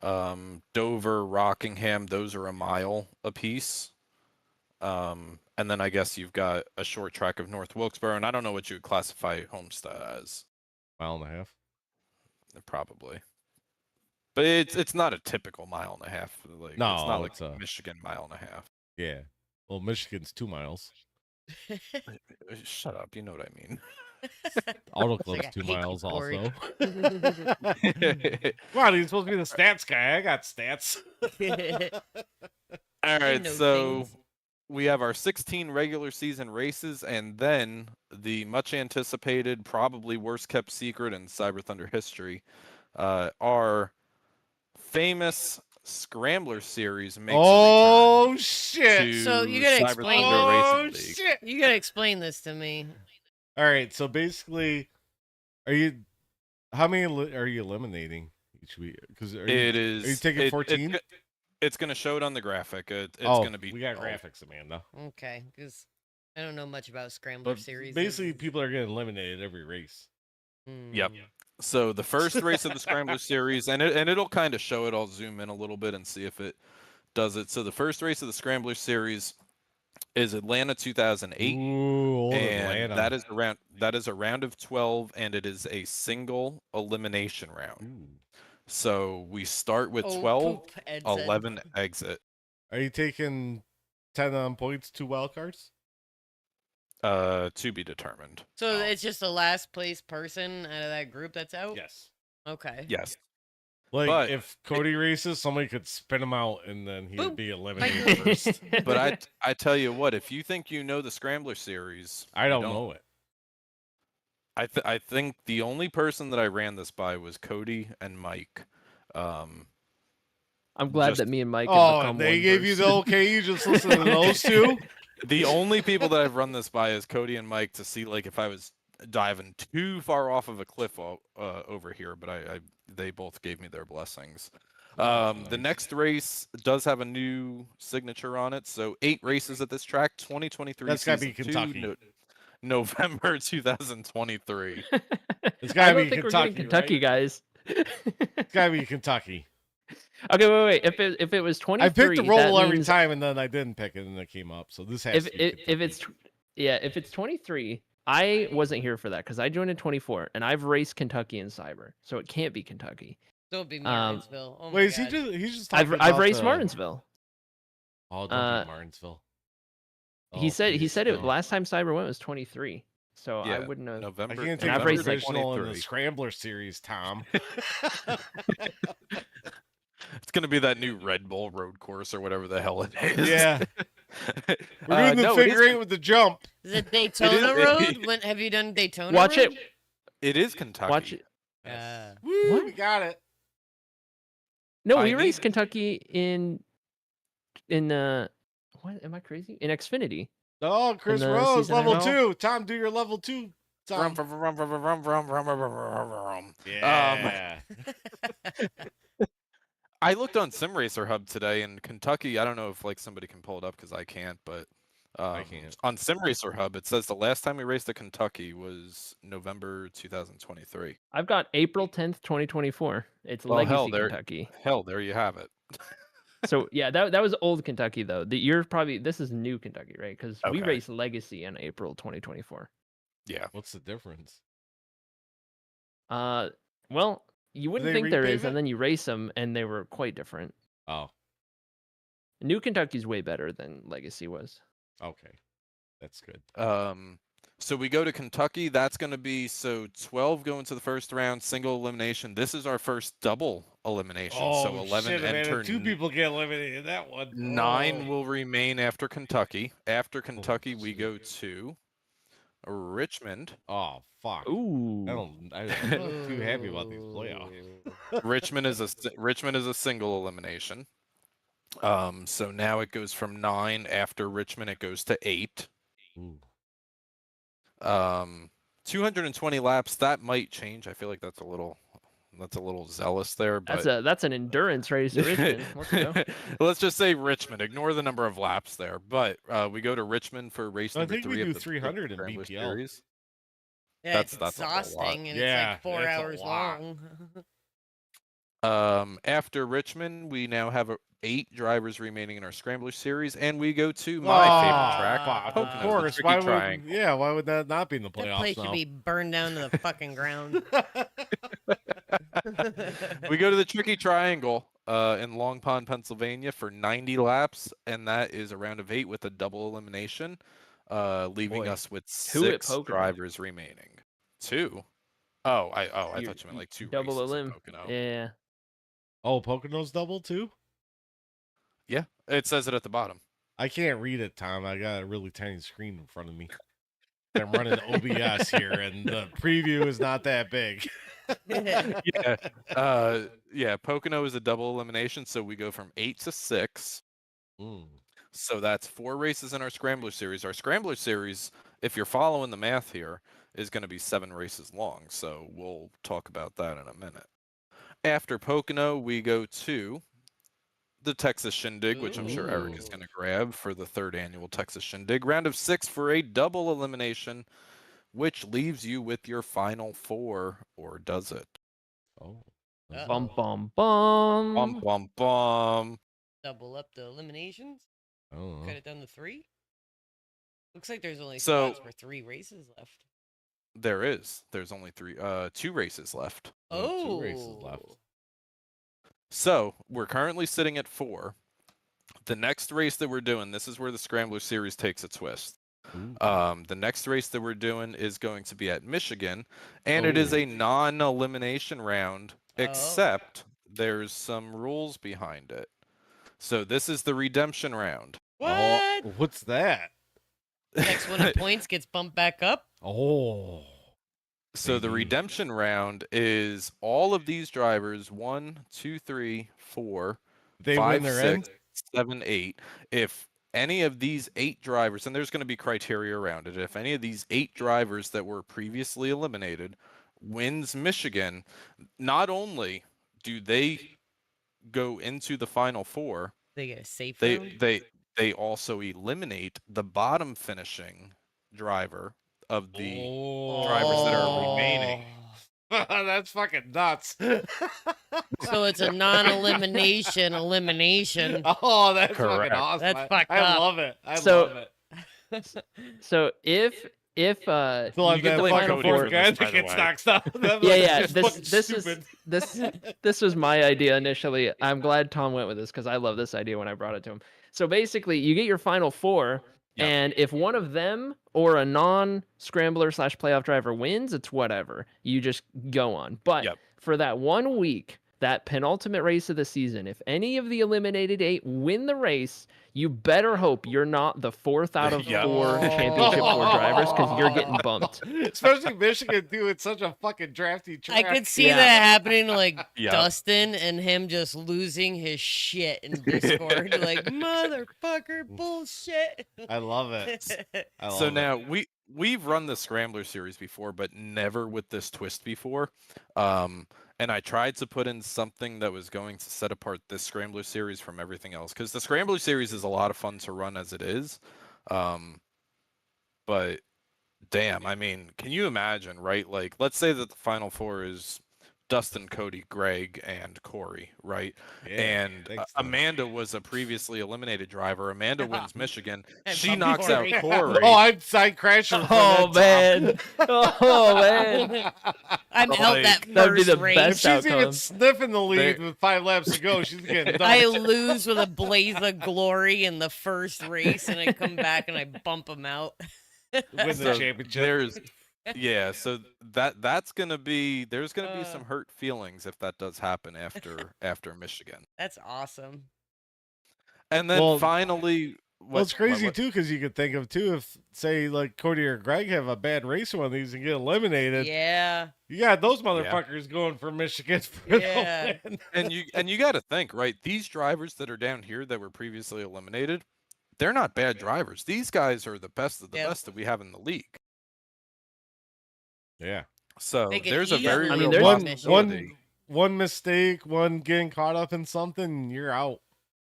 Dover, Rockingham, those are a mile apiece. And then I guess you've got a short track of North Wilkesboro, and I don't know what you would classify Homestead as. Mile and a half. Probably. But it's not a typical mile and a half. Like No, it's not like it's a a- Michigan mile and a half. Yeah. Well, Michigan's 2 miles. Shut up, you know what I mean. Auto like, Club's I 2 hate you, miles Kory. also. Wow, you're supposed to be the stats guy. I got stats. All right, know so things. we have our 16 regular season races, and then the much anticipated, probably worst kept secret in Cyber Thunder history, our famous Scrambler series makes a return Oh shit! to So you gotta Cyber explain Thunder this. Oh Racing League. shit! You gotta explain this to me. All right, so basically, how many are you eliminating each week? Because are you taking 14? It's going to show it on the graphic. It's oh, going to be. we got graphics, Amanda. Okay, because I don't know much about Scrambler But series. basically, people are getting eliminated every race. Yep. So the first race of the Scrambler series, and it'll kind of show it. I'll zoom in a little bit and see if it does it. So the first race of the Scrambler series is Atlanta 2008. Ooh, old And Atlanta. that is a round of 12, and it is a single elimination round. Ooh. So we start with Oh, 12, poop, Ed said. 11 exit. Are you taking 10 on points, 2 wild cards? To be determined. So it's just the last place person out of that group that's out? Yes. Okay. Yes. Like But if Cody races, somebody could spin him out and then he would Boop. be eliminated first. But I tell you what, if you think you know the Scrambler series, I you don't know it. I think the only person that I ran this by was Cody and Mike. I'm glad Just- that me and Mike have Oh, become and they one gave you the person. okay. You just listen to those two. The only people that I've run this by is Cody and Mike to see like if I was diving too far off of a cliff over here, but they both gave me their blessings. The Nice. next race does have a new signature on it, so 8 races at this track. 2023. That's gotta be season 2, Kentucky. November 2023. It's I gotta don't be think Kentucky, we're getting Kentucky, right? guys. It's gotta be Kentucky. Okay, wait. If it was 23, I picked the that roll every means time, and then I didn't pick it, and it came up. So this has to be if it's 23, I wasn't here for that because I joined in 24 and I've raced Kentucky and Cyber, so it can't be Kentucky. So it'd be Martinsville. Oh my Wait, is God. he's just I've talking I've about raced the... Martinsville. Oh, don't be Martinsville. He Oh, said please, it no. last time Cyber went was 23, so I Yeah, wouldn't have. I November. can't And take I've the raced like traditional in the 23. Scrambler series, Tom. It's gonna be that new Red Bull road course or whatever the hell it is. Yeah. We're doing the no, figure eight with the jump. Is it Daytona Road? Have you done Daytona Watch Road? it. It is Kentucky. Watch it. Woo, What? we got it. No, I we need- raced Kentucky in what am I crazy? In Xfinity. Oh, Chris the Rose, season I level know. 2. Tom, do your level 2. Tom. Yeah. I looked on Sim Racer Hub today in Kentucky. I don't know if like somebody can pull it up because I can't, but I can't. on Sim Racer Hub it says the last time we raced at Kentucky was November 2023. I've got April 10th, 2024. It's Well, Legacy hell, there- Kentucky. Hell, there you have it. So yeah, that was old Kentucky though. This is new Kentucky, right? Because we Okay. raced Legacy in April 2024. Yeah. What's the difference? Well, you wouldn't they think there repave is, it? and then you race them, and they were quite different. Oh, New Kentucky's way better than Legacy was. okay. That's good. So we go to Kentucky. That's going to be 12 going to the first round, single elimination. This is our first double elimination. so 11 shit, man. enter. 2 people get eliminated in that one. 9 Oh. will remain after Kentucky. After Kentucky, we go to Richmond. Oh, fuck. Ooh. I'm not too happy about these playoffs. Richmond is a single elimination. So now it goes from 9. After Richmond, it goes to 8. Ooh. 220 laps. That might change. I feel like that's a little zealous there. But That's an endurance race, Richmond. Let's go. Let's just say Richmond. Ignore the number of laps there. But we go to Richmond for race I number think 3 we of do the 300 in Scrambler BPL. series. Yeah, That's it's a whole lot. exhausting, and Yeah, it's like 4 that's a hours lot. long. After Richmond, we now have 8 drivers remaining in our Scrambler series, and we go to my favorite track, fuck, Poconos, of the course. Tricky Why would, Triangle. why would that not be in the That playoffs place now? should be burned down to the fucking ground. We go to the Tricky Triangle in Long Pond, Pennsylvania for 90 laps, and that is a round of 8 with a double elimination, leaving Boy. us with Who at 6 Pocono? drivers remaining. 2? Oh, I thought you meant like 2 double races at elim. Pocono. Yeah. Oh, Poconos double too? Yeah, it says it at the bottom. I can't read it, Tom. I got a really tiny screen in front of me. I'm running OBS here, and the preview is not that big. Yeah. Yeah. Pocono is a double elimination, so we go from 8 to 6. Mm. So that's 4 races in our Scrambler series. Our Scrambler series, if you're following the math here, is going to be 7 races long. So we'll talk about that in a minute. After Pocono, we go to the Texas Shindig, which I'm sure Eric is Ooh. going to grab for the 3rd annual Texas Shindig. Round of 6 for a double elimination, which leaves you with your final 4, or does it? Oh. Bum Uh-oh. bum Bum bum. bum bum. Double up the eliminations. Oh. Cut it down to 3. Looks like there's only So- spots for 3 races left. There is. There's only 2 races left. Two races left. So we're currently sitting at 4. The next race that we're doing, this is where the Scrambler Series takes a twist. Ooh. The next race that we're doing is going to be at Michigan, and it is Oh. a non-elimination round, Oh. except there's some rules behind it. So this is the redemption round. What? Oh, what's that? Next one in points gets bumped back up. Oh. So the Maybe. redemption round is all of these drivers, 1, 2, 3, 4, They 5, win their 6, end? 7, 8. If any of these 8 drivers, and there's going to be criteria around it, if any of these 8 drivers that were previously eliminated wins Michigan, not only do they go into the final 4, They get a safe round. they also eliminate the bottom finishing driver of the drivers that are remaining. That's fucking nuts. So it's a non-elimination elimination. Oh, that's Correct. fucking awesome. That's fucked I up. love it. I So- love it. So if So You get that the final Cody four for guy this, by that the gets way. knocked out. That Yeah, was yeah, just this- fucking this is- stupid. this was my idea initially. I'm glad Tom went with this because I love this idea when I brought it to him. So basically, you get your final 4, Yep. and if one of them or a non-scrambler / playoff driver wins, it's whatever. You just go on. But Yep. for that 1 week, that penultimate race of the season, if any of the eliminated 8 win the race, you better hope you're not the 4th out of Yep. 4 championship 4 drivers because you're getting bumped. Especially Michigan doing such a fucking drafty I track. could see Yeah. that happening to like Yep. Dustin and him just losing his shit in Discord. Like, motherfucker, bullshit. I love it. I love So it. now we've run the Scrambler series before, but never with this twist before. And I tried to put in something that was going to set apart this Scrambler series from everything else, because the Scrambler series is a lot of fun to run as it is. But damn, I mean, can you imagine, right? Like, let's say that the final 4 is Dustin, Cody, Greg, and Kory, right? Yeah, And thanks, Tom. Amanda was a previously eliminated driver. Amanda wins Michigan. And She Bobby knocks out Kory. Kory. Oh, I'm side crashing. for Oh, that, man. Tom. Oh, man. I'm out Like, that that'd be first the race. If best she's even outcome. sniffing the lead They- with 5 laps to go, she's getting done. I lose with a blaze of glory in the first race, and I come back and I bump him out. Win the So championship. there's so that's gonna be there's gonna be Uh. some hurt feelings if that does happen after Michigan. That's awesome. And then Well- finally Well, it's crazy what- too, because you could think of too, if say like Cody or Greg have a bad race one of these and get eliminated, Yeah. you got those motherfuckers going for Michigan for Yeah. the win. and you got to think, right? These drivers that are down here that were previously eliminated, they're not bad drivers. These guys are the best of the Yep. best that we have in the league. Yeah. So They could there's a very easily I mean, real there's- possibility. one mistake, one getting caught up in something, you're out.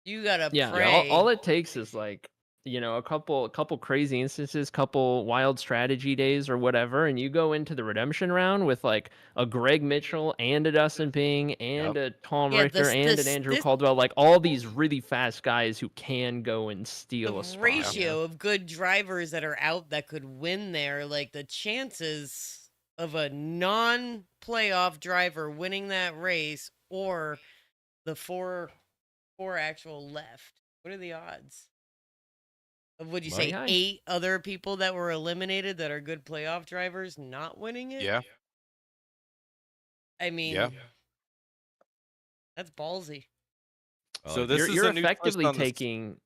You gotta Yeah, pray. all it takes is like, a couple crazy instances, couple wild strategy days or whatever, and you go into the redemption round with like a Greg Mitchell and a Dustin Ping and a Tom Yeah, Richter and an Andrew Caldwell, like all these really fast guys who can go and steal a the spot. ratio of good drivers that are out that could win there, like the chances of a non-playoff driver winning that race or the four actual left. What are the odds? Of would you say Mighty high. 8 other people that were eliminated that are good playoff drivers not winning it? Yeah. I mean, Yeah. that's ballsy. So this you're, is you're a new twist effectively on this. taking.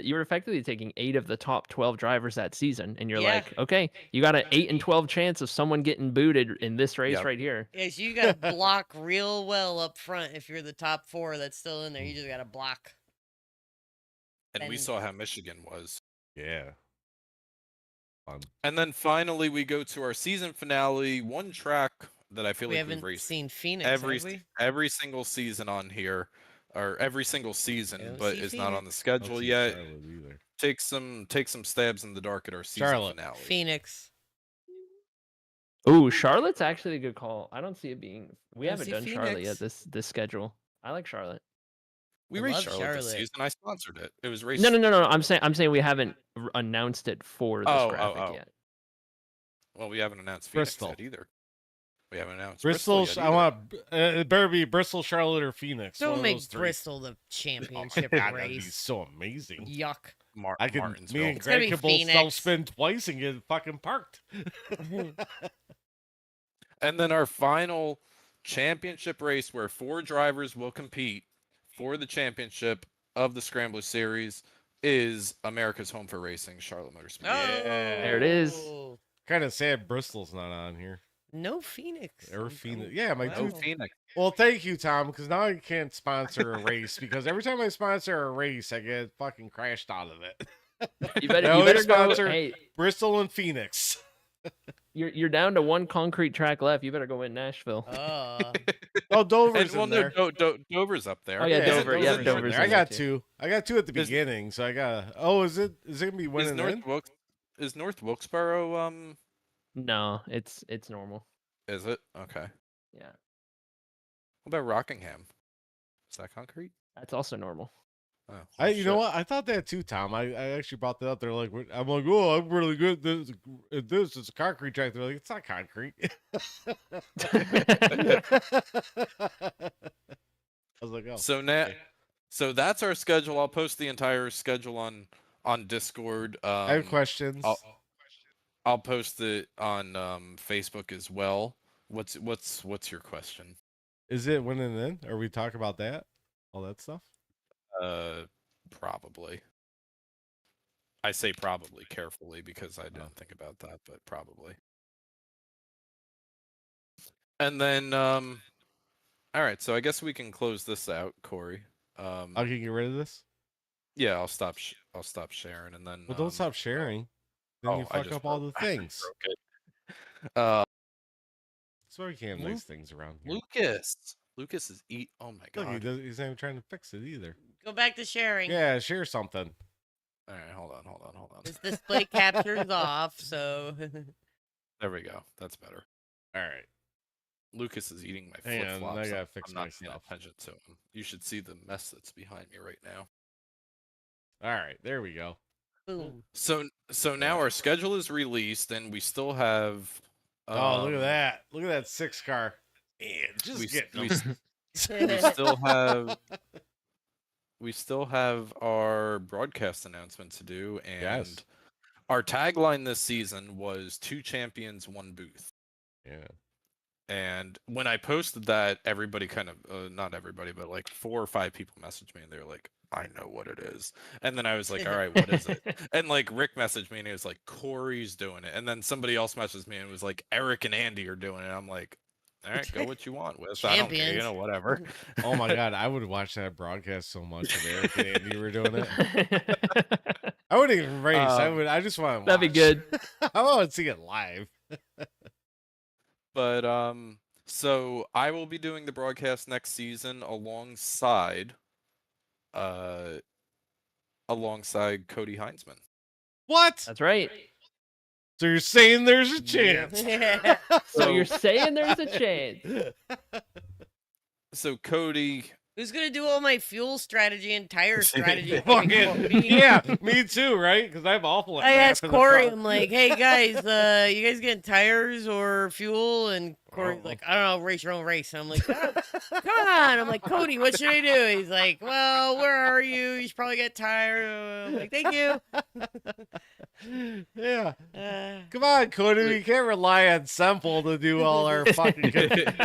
you were effectively taking 8 of the top 12 drivers that season, and you're Yeah. like, okay, you got an 8 and 12 chance of someone getting booted in this race Yep. right here. Yeah, so you got to block real well up front if you're the top 4 that's still in there. You just got to block. And we And- saw how Michigan was. Yeah. Fun. And then finally, we go to our season finale. One track that I feel We like we've haven't raced seen Phoenix, every have we? single season on here, or every single season, don't but see is not on the Phoenix. I don't schedule see yet. Charlotte either. Take some stabs in the dark at our season Charlotte. finale. Phoenix. Ooh, Charlotte's actually a good call. I don't see it being. We I haven't see done Charlotte yet. Phoenix. This schedule. I like Charlotte. We I raced love Charlotte this Charlotte. season. I sponsored it. It was raced. No. I'm saying we haven't announced it for this graphic yet. Well, we haven't announced Phoenix Bristol. yet either. We haven't announced Bristol. Bristol yet I either. want it better be Bristol, Charlotte, or Phoenix. one Don't of make those 3. Bristol the Oh my championship God, that'd be race. so amazing. Yuck. I could, Martinsville. me and It's gonna Greg be could both Phoenix. self-spin twice and get fucking parked. And then our final championship race where 4 drivers will compete for the championship of the Scrambler Series is America's Home for Racing, Charlotte Motor Speedway. There it is. Oh, Kind of sad Bristol's not on here. no Phoenix. Or I'm- Phoenix. Yeah, my wow. Oh, two. Phoenix. Well, thank you, Tom, because now I can't sponsor a race because every time I sponsor a race, I get fucking crashed out of it. You better, I you always better go. sponsor Hey, Bristol and Phoenix. you're down to 1 concrete track left. You better go win Nashville. Oh. Oh, Dover's And, well, in there. no, Dover's up there. Oh, yeah, Isn't Dover. Yeah, in Dover's there? I in there got too. 2. I got 2 at the Is- beginning, so I got. Oh, is it gonna be Is winning then? Is North Wilkesboro No, it's normal. is it? Okay. Yeah, What about Rockingham? Is that concrete? that's also normal. Oh, You know shit. what? I thought that too, Tom. I actually brought that up. They're like, I'm like, oh, I'm really good. This is a concrete track. They're like, it's not concrete. I was like, oh. So now, okay. so that's our schedule. I'll post the entire schedule on Discord. I have questions. I'll post it on Facebook as well. What's your question? Is it winning then? Are we talking about that? All that stuff? Probably. I say probably carefully because I didn't think about that, but probably. And then, all right. So I guess we can close this out, Kory. I can get rid of this? Yeah, I'll stop sharing, and then. Well, don't stop sharing. Then you I fuck just up all broke- the things. broke it. So you can't nice things around here. Lucas is eat. Oh my Look, god. he's not even trying to fix it either. Go back to sharing. Yeah, share something. All right, hold on. This display captures off, so There we go. That's better. All right. Lucas is eating my Hang flip on, flops. I gotta fix I'm my not paying stuff. attention to him. You should see the mess that's behind me right now. All right, there we go. boom. So now our schedule is released, and we still have. Oh, look at that. Look at that 6 car. Man, just We, get we, them. we still have our broadcast announcement to do, and Yes. our tagline this season was 2 champions, 1 booth. Yeah. And when I posted that, everybody kind of, not everybody, but like 4 or 5 people messaged me and they were like, I know what it is. And then I was like, all right, what is it? And like Rick messaged me and he was like, Kory's doing it. And then somebody else messaged me and it was like, Eric and Andy are doing it. I'm like, all right, go what you want with. I don't care, whatever. Oh my god, I would watch that broadcast so much if Eric and Andy were doing it. I wouldn't even race. I just want to watch. That'd be good. I want to see it live. But so I will be doing the broadcast next season alongside Cody Heinzman. What? That's right. So you're saying there's a chance? So you're saying there's a chance. So Cody, Who's gonna do all my fuel strategy and tire strategy? Fucking- yeah, me too, right? Because I'm awful at I math asked in the Kory, car. I'm like, hey guys, you guys getting tires or fuel? And Kory's like, I don't know, race your own race. And I'm like, oh, come on. I'm like, Cody, what should I do? He's like, well, where are you? You should probably get tires. I'm like, thank you. Yeah. Uh, Come on, Cody. We can't rely on Semple to do all our fucking.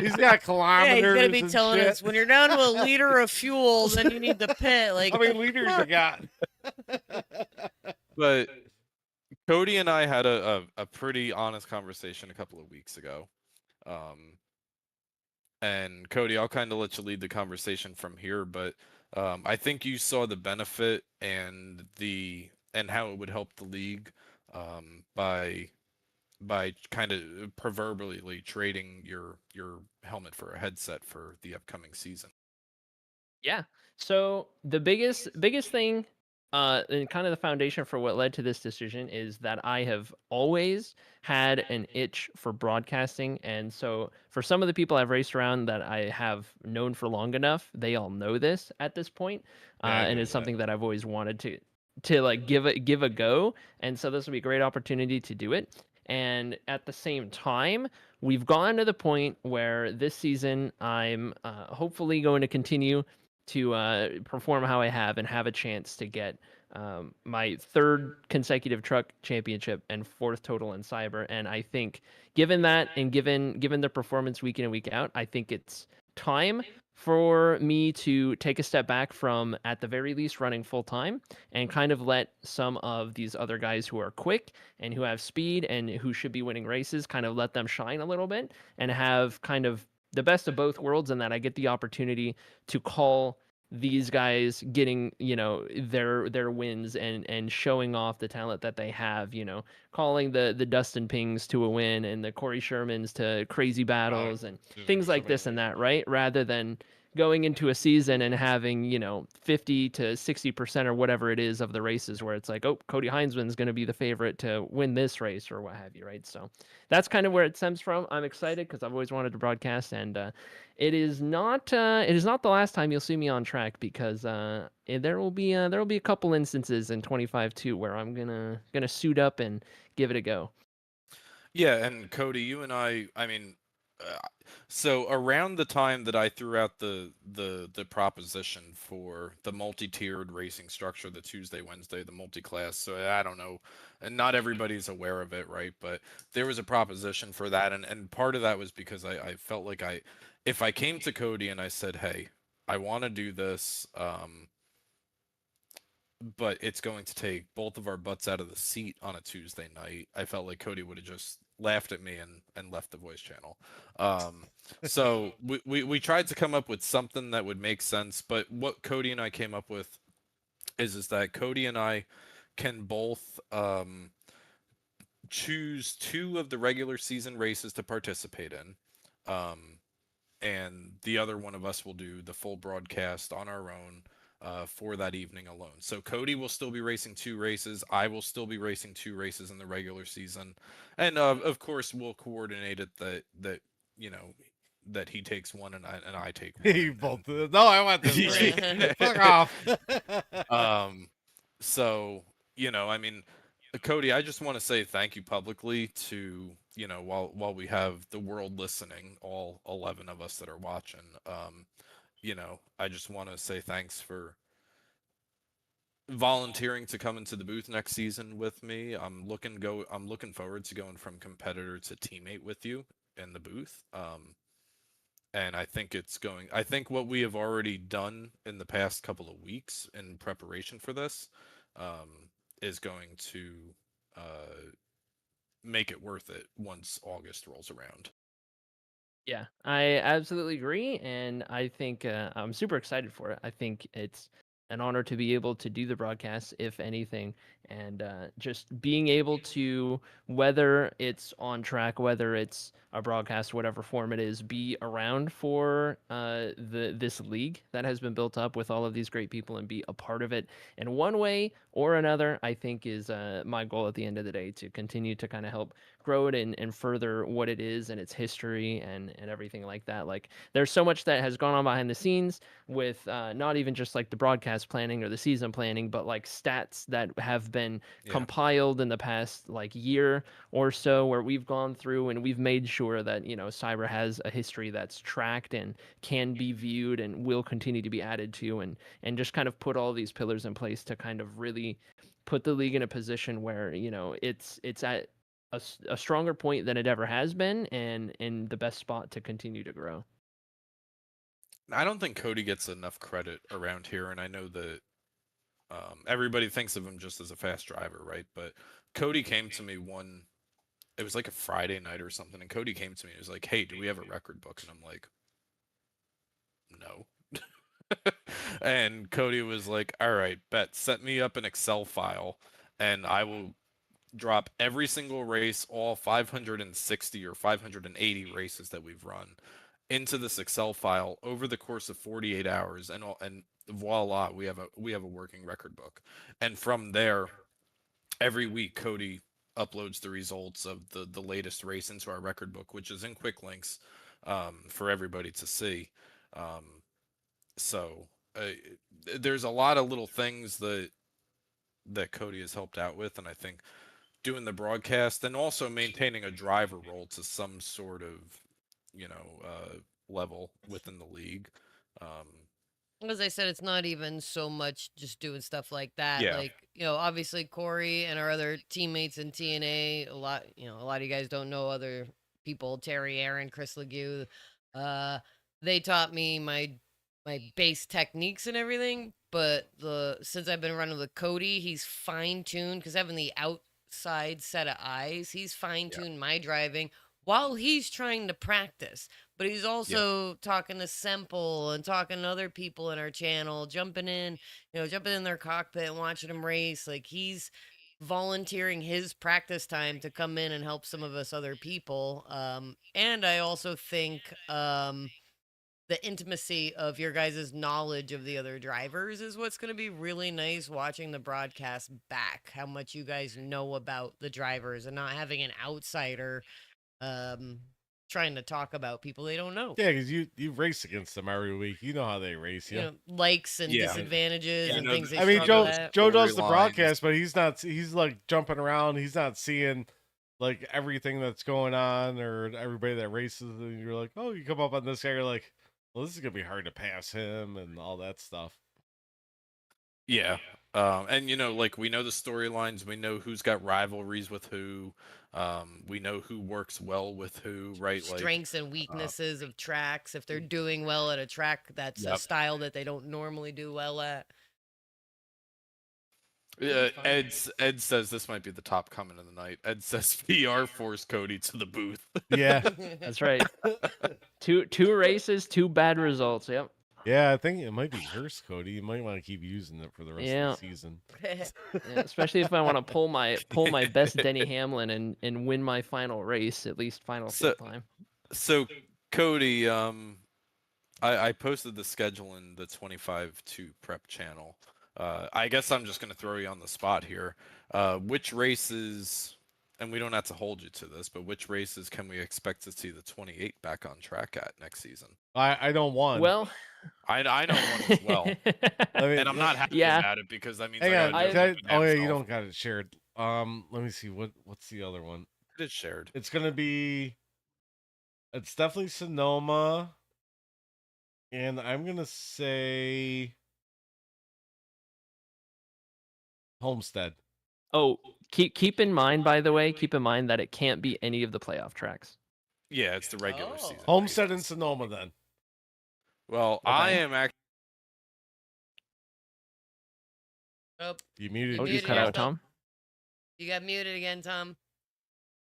He's got kilometers. yeah, he's gonna be and telling shit. us when you're down to a liter of fuel, then you need the pit. Like, How many liters you got? But Cody and I had a pretty honest conversation a couple of weeks ago. And Cody, I'll kind of let you lead the conversation from here, but I think you saw the benefit and how it would help the league by kind of proverbially trading your helmet for a headset for the upcoming season. Yeah. So the biggest thing, and kind of the foundation for what led to this decision is that I have always had an itch for broadcasting, and so for some of the people I've raced around that I have known for long enough, they all know this at this point, Yeah, I and knew it's that. something that I've always wanted to like give a go, and so this will be a great opportunity to do it. And at the same time, we've gone to the point where this season I'm hopefully going to continue to perform how I have and have a chance to get my third consecutive truck championship and fourth total in cyber. And I think, given that and given the performance week in and week out, I think it's time for me to take a step back from, at the very least, running full time and kind of let some of these other guys who are quick and who have speed and who should be winning races kind of let them shine a little bit and have kind of the best of both worlds, in that I get the opportunity to call these guys getting, their wins and showing off the talent that they have, calling the Dustin Pings to a win and the Corey Shermans to crazy battles and things like this and that, right? Rather than going into a season and having, 50 to 60% or whatever it is of the races where it's like, oh, Cody Heinzman's going to be the favorite to win this race or what have you, right? So that's kind of where it stems from. I'm excited because I've always wanted to broadcast, and it is not the last time you'll see me on track, because there will be a couple instances in 25 too where I'm gonna suit up and give it a go. Yeah, and Cody, you and I mean, so around the time that I threw out the proposition for the multi-tiered racing structure, the Tuesday, Wednesday, the multi-class. So I don't know, and not everybody's aware of it, right? But there was a proposition for that, and part of that was because I felt like if I came to Cody and I said, hey, I want to do this, but it's going to take both of our butts out of the seat on a Tuesday night. I felt like Cody would have just laughed at me and left the voice channel. So we tried to come up with something that would make sense, but what Cody and I came up with is that Cody and I can both choose two of the regular season races to participate in. And the other one of us will do the full broadcast on our own for that evening alone. So Cody will still be racing two races. I will still be racing two races in the regular season, and of course we'll coordinate it that you know that he takes one and I take one. You both. No, I want this race. Fuck off. So I mean, Cody, I just want to say thank you publicly to while we have the world listening, all 11 of us that are watching. I just want to say thanks for volunteering to come into the booth next season with me. I'm looking forward to going from competitor to teammate with you in the booth. And I think what we have already done in the past couple of weeks in preparation for this is going to make it worth it once August rolls around. Yeah, I absolutely agree, and I think I'm super excited for it. I think it's an honor to be able to do the broadcast, if anything, and just being able to, whether it's on track, whether it's a broadcast, whatever form it is, be around for this league that has been built up with all of these great people and be a part of it in one way or another. I think is my goal at the end of the day, to continue to kind of help grow it and further what it is and its history and everything like that. Like, there's so much that has gone on behind the scenes with not even just like the broadcast planning or the season planning, but like stats that have been compiled in the past like year or so, where we've gone through and we've made sure that cyber has a history that's tracked and can be viewed and will continue to be added to, and just kind of put all these pillars in place to kind of really put the league in a position where it's at a stronger point than it ever has been, and in the best spot to continue to grow. I don't think Cody gets enough credit around here, and I know that Everybody thinks of him just as a fast driver, right? But Cody came to me it was like a Friday night or something, and Cody came to me and was like, "Hey, do we have a record book?" And I'm like, "No." And Cody was like, "All right, bet, set me up an Excel file, and I will drop every single race, all 560 or 580 races that we've run, into this Excel file over the course of 48 hours, and voila, we have a working record book." And from there, every week Cody uploads the results of the latest race into our record book, which is in quick links for everybody to see. Um, so there's a lot of little things that Cody has helped out with, and I think doing the broadcast and also maintaining a driver role to some sort of level within the league. Um, As I said, it's not even so much just doing stuff like that. Yeah. Like, obviously Kory and our other teammates in TNA, a lot of you guys don't know other people, Terry, Aaron, Chris Legue. They taught me my base techniques and everything, but since I've been running with Cody, he's fine-tuned because having the outside set of eyes, he's fine-tuned my driving while he's trying to practice. But he's also talking to Semple and talking to other people in our channel, jumping in their cockpit and watching them race. Like, he's volunteering his practice time to come in and help some of us other people. And I also think the intimacy of your guys' knowledge of the other drivers is what's going to be really nice watching the broadcast back. How much you guys know about the drivers and not having an outsider trying to talk about people they don't know. Yeah, because you race against them every week. You know how they race you. Likes and Yeah. disadvantages Yeah, and no, things they I mean, struggle Joe at. Joe does the storylines. broadcast, but he's not. He's like jumping around. He's not seeing like everything that's going on or everybody that races. And you're like, oh, you come up on this guy. You're like, well, this is gonna be hard to pass him and all that stuff. Yeah. And like we know the storylines, we know who's got rivalries with who, we know who works well with who, right? Strengths and weaknesses of tracks. If they're doing well at a track that's a style that they don't normally do well at. Yeah, Ed says this might be the top comment of the night. Ed says PR forced Cody to the booth. Yeah, That's right. Two races, two bad results. Yep. yeah. I think it might be yours, Cody. You might want to keep using it for the rest Yeah. of the season. Yeah, especially if I want to pull my best Denny Hamlin and win my final race, at least final fifth time. So Cody, I posted the schedule in the 25-2 prep channel. I guess I'm just gonna throw you on the spot here. Which races, and we don't have to hold you to this, but which races can we expect to see the 28 back on track at next season? I don't want. Well, I know one as well, and I'm not happy about it because that means hang on. oh yeah, you don't got it shared. Let me see. What's the other one? It is shared. It's gonna be. It's definitely Sonoma, and I'm gonna say Homestead. oh, keep in mind, by the way, keep in mind that it can't be any of the playoff tracks. Yeah, it's the regular Oh. season. Homestead races. and Sonoma, then. Well, Okay. I am actually. Oh, You muted. Oh, you muted cut out, yourself. Tom. You got muted again, Tom.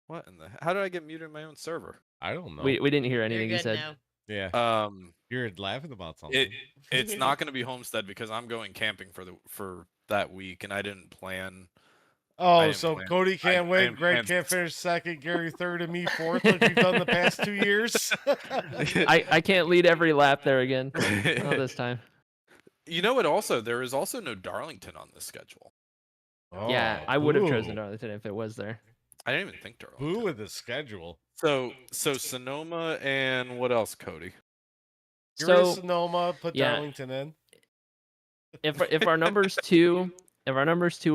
What in the? How did I get muted in my own server? I don't know. We didn't hear You're anything you good said. now. Yeah, you're laughing about something. It's not going to be Homestead because I'm going camping for that week, and I didn't plan. Oh, didn't so plan- Cody can't win. didn't Greg plan- can't finish second. Gary third, and me fourth, like we've done the past 2 years. I can't lead every lap there again. Not this time. You know what? Also, there is also no Darlington on this schedule. Yeah, Oh, I would have boo. chosen Darlington if it was there. I didn't even think Darlington. Boo with the schedule. So Sonoma and what else, Cody? Get rid of So Sonoma, put yeah. Darlington in. if our numbers two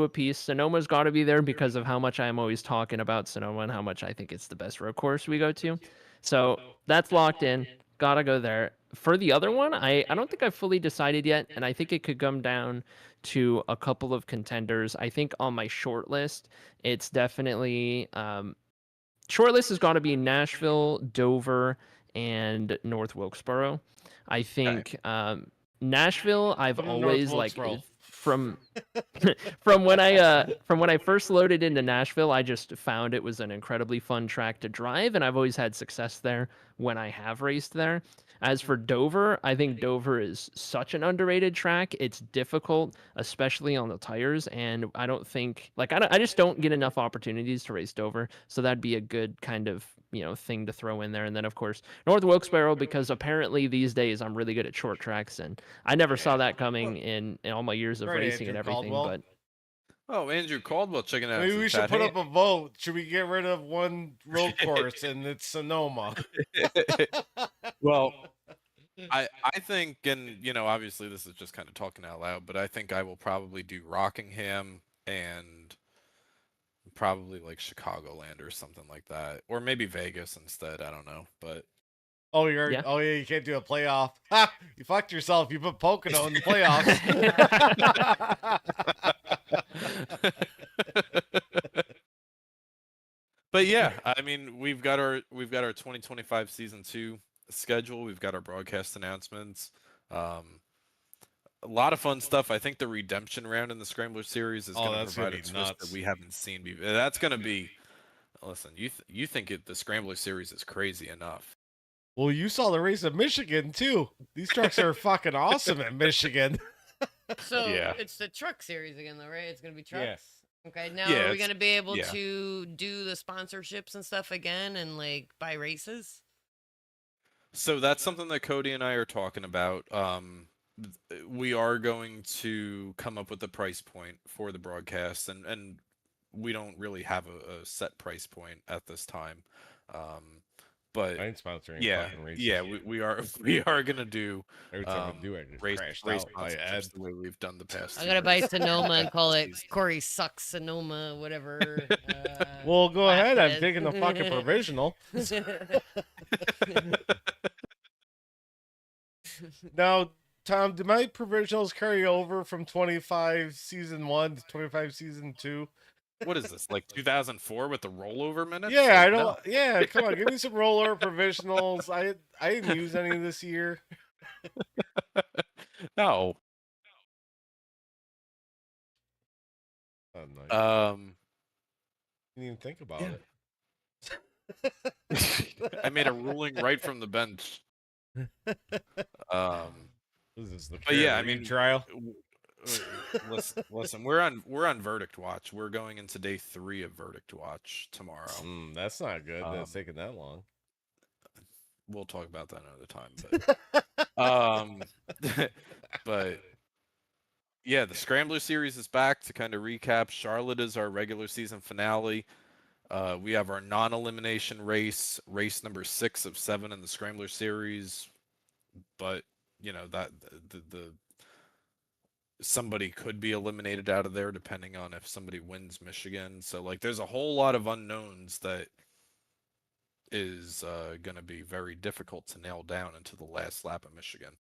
apiece, Sonoma's got to be there because of how much I'm always talking about Sonoma and how much I think it's the best road course we go to. So that's locked in. Gotta go there. For the other one, I don't think I've fully decided yet, and I think it could come down to a couple of contenders. I think on my short list, it's definitely short list has got to be Nashville, Dover, and North Wilkesboro. I think Nashville, I've Put in always North Wilkesboro. from from when I first loaded into Nashville, I just found it was an incredibly fun track to drive, and I've always had success there when I have raced there. As for Dover, I think Dover is such an underrated track. It's difficult, especially on the tires, and I don't think I just don't get enough opportunities to race Dover, so that'd be a good kind of thing to throw in there. And then of course North Wilkes-Barre, because apparently these days I'm really good at short tracks, and I never saw that coming in all my years of Right, racing and Andrew everything. Caldwell. But Oh, Andrew Caldwell checking out. Maybe we should put up a vote. Should we get rid of one road course and it's Sonoma? Well, I think, and obviously this is just kind of talking out loud, but I think I will probably do Rockingham and probably like Chicagoland or something like that, or maybe Vegas instead. I don't know, but Oh, Yeah. oh yeah, you can't do a playoff. Ha! You fucked yourself. You put Pocono in the playoffs. but yeah, I mean, we've got our 2025 season 2 schedule. We've got our broadcast announcements. A lot of fun stuff. I think the redemption round in the Scrambler series is going to provide a twist nuts. that we haven't seen before. That's going to be. Listen, you think the Scrambler series is crazy enough? Well, you saw the race at Michigan too. These trucks are fucking awesome at Michigan. So Yeah. it's the truck series again, though, right? It's gonna be trucks. Yeah. Okay. Now Yeah, are we it's- gonna be able yeah. to do the sponsorships and stuff again and like buy races? So that's something that Cody and I are talking about. We are going to come up with a price point for the broadcast, and we don't really have a set price point at this time. But I ain't sponsoring yeah, fucking races. yeah, we are gonna do Every time I do, I just race crashed race out by Ed. sponsorships the way we've done the past. I'm 2 gonna buy years. Sonoma and call it Kory sucks Sonoma, whatever. Well, go lap ahead. it I'm is. taking the fucking provisional. Now, Tom, do my provisionals carry over from 25 season 1 to 25 season 2? What is this, like 2004 with the rollover minutes? Yeah, Like, I no. don't. Yeah, come on, give me some roller provisionals. I didn't use any this year. No. Oh, nice. Didn't even think about yeah. it. I made a ruling right from the bench. This is the But yeah, I Carolina mean, trial. listen, we're on verdict watch. We're going into day 3 of verdict watch tomorrow. That's not good. That's taking that long. We'll talk about that another time. But but yeah, the Scrambler series is back to kind of recap. Charlotte is our regular season finale. We have our non-elimination race number 6 of 7 in the Scrambler series. But that the somebody could be eliminated out of there depending on if somebody wins Michigan. So like there's a whole lot of unknowns that is going to be very difficult to nail down into the last lap of Michigan.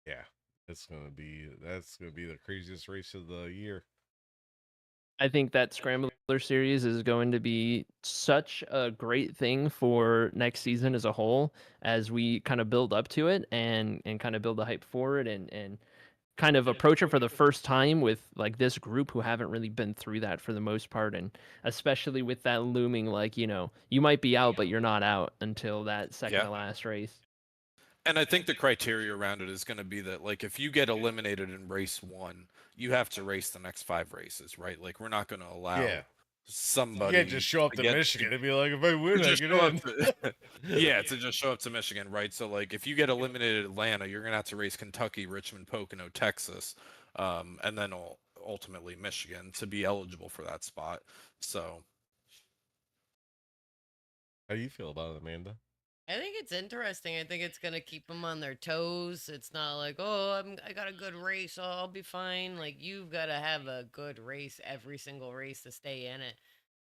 Yeah, that's gonna be the craziest race of the year. I think that Scrambler series is going to be such a great thing for next season as a whole, as we kind of build up to it and kind of build the hype for it and kind of approach it for the first time with like this group who haven't really been through that for the most part, and especially with that looming, like, you might be out but you're not out until that second to last race. And I think the criteria around it is going to be that, like, if you get eliminated in race 1, you have to race the next 5 races, right? Like, we're not going to allow somebody. You can't just show up to Michigan and be like, if I win, I get in. Yeah, to just show up to Michigan, right? So, like, if you get eliminated at Atlanta, you're going to have to race Kentucky, Richmond, Pocono, Texas, and then ultimately Michigan to be eligible for that spot. So, how do you feel about it, Amanda? I think it's interesting. I think it's gonna keep them on their toes. It's not like, oh, I got a good race, oh, I'll be fine. Like, you've got to have a good race every single race to stay in it.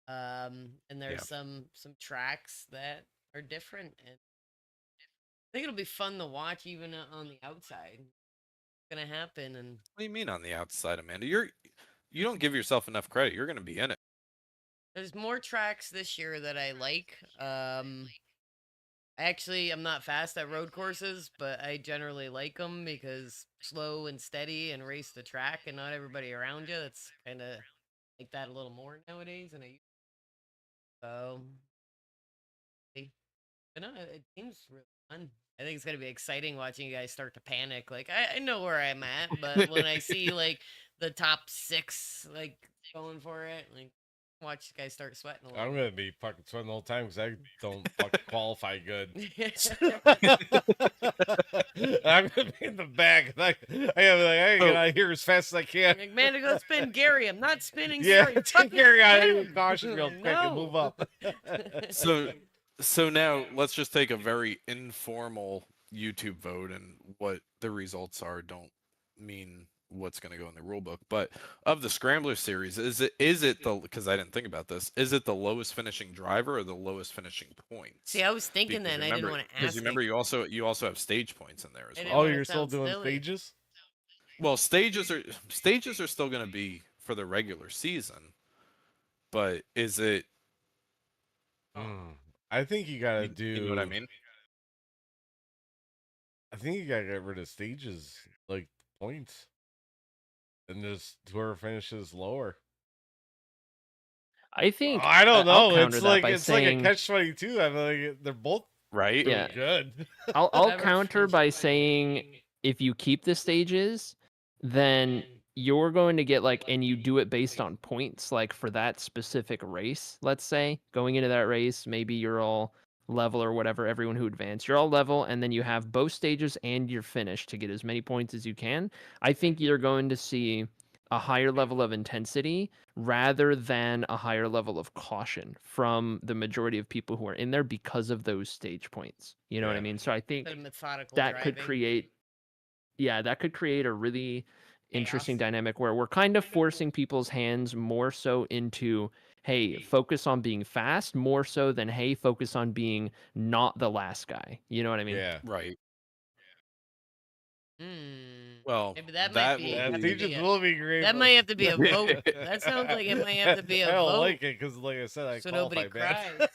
And there's some tracks that are different, and I think it'll be fun to watch even on the outside. It's gonna happen. And what do you mean on the outside, Amanda? You don't give yourself enough credit. You're going to be in it. there's more tracks this year that I like. I'm not fast at road courses, but I generally like them because slow and steady and race the track and not everybody around you. That's kind of like that a little more nowadays. And so, but no, it seems really fun. I think it's gonna be exciting watching you guys start to panic. Like I know where I'm at, but when I see like the top 6 like going for it, like watch you guys start sweating a little. I'm gonna be fucking sweating the whole time because I don't fucking qualify good. bit. I'm gonna be in the back. I gotta get out of here as fast as I can. Like, man, to go spin Gary. I'm not spinning Yeah, Gary. take Fucking Gary out spin of him. caution real quick and move up. So now let's just take a very informal YouTube vote, and what the results are don't mean what's going to go in the rule book. But of the Scrambler series, is it the, because I didn't think about this, is it the lowest finishing driver or the lowest finishing points? See, I was thinking Because that, and I didn't want to ask. Because remember, you also have stage points in there as I well. didn't Oh, wanna you're still sound doing silly. stages? Well, stages are still going to be for the regular season, but is it? I think you gotta do. You know what I mean? I think you gotta get rid of stages, like points, and just whoever finishes lower. I think I don't I'll know. counter It's that like by like a saying- catch-22. I'm like they're both Right? really Yeah. good. I'll Whatever counter finishes by by saying if you keep the stages, then you're going to get like, and you do it based on points, like for that specific race, let's say, going into that race, maybe you're all level or whatever, everyone who advanced, you're all level, and then you have both stages and your finish to get as many points as you can. I think you're going to see a higher level of intensity rather than a higher level of caution from the majority of people who are in there because of those stage points. You know what I Yeah. mean? So I think Instead of methodical that could driving. create a really interesting Chaos. dynamic where we're kind of forcing people's hands more so into, hey, focus on being fast more so than, hey, focus on being not the last guy. You know what I mean? Yeah. Right. Hmm. Well, Maybe that might that be. will That have to be- stages be a- will be great. That but- might have to be a vote. That sounds like it might have to be a I don't vote. like it because, like I said, I So qualify nobody bad.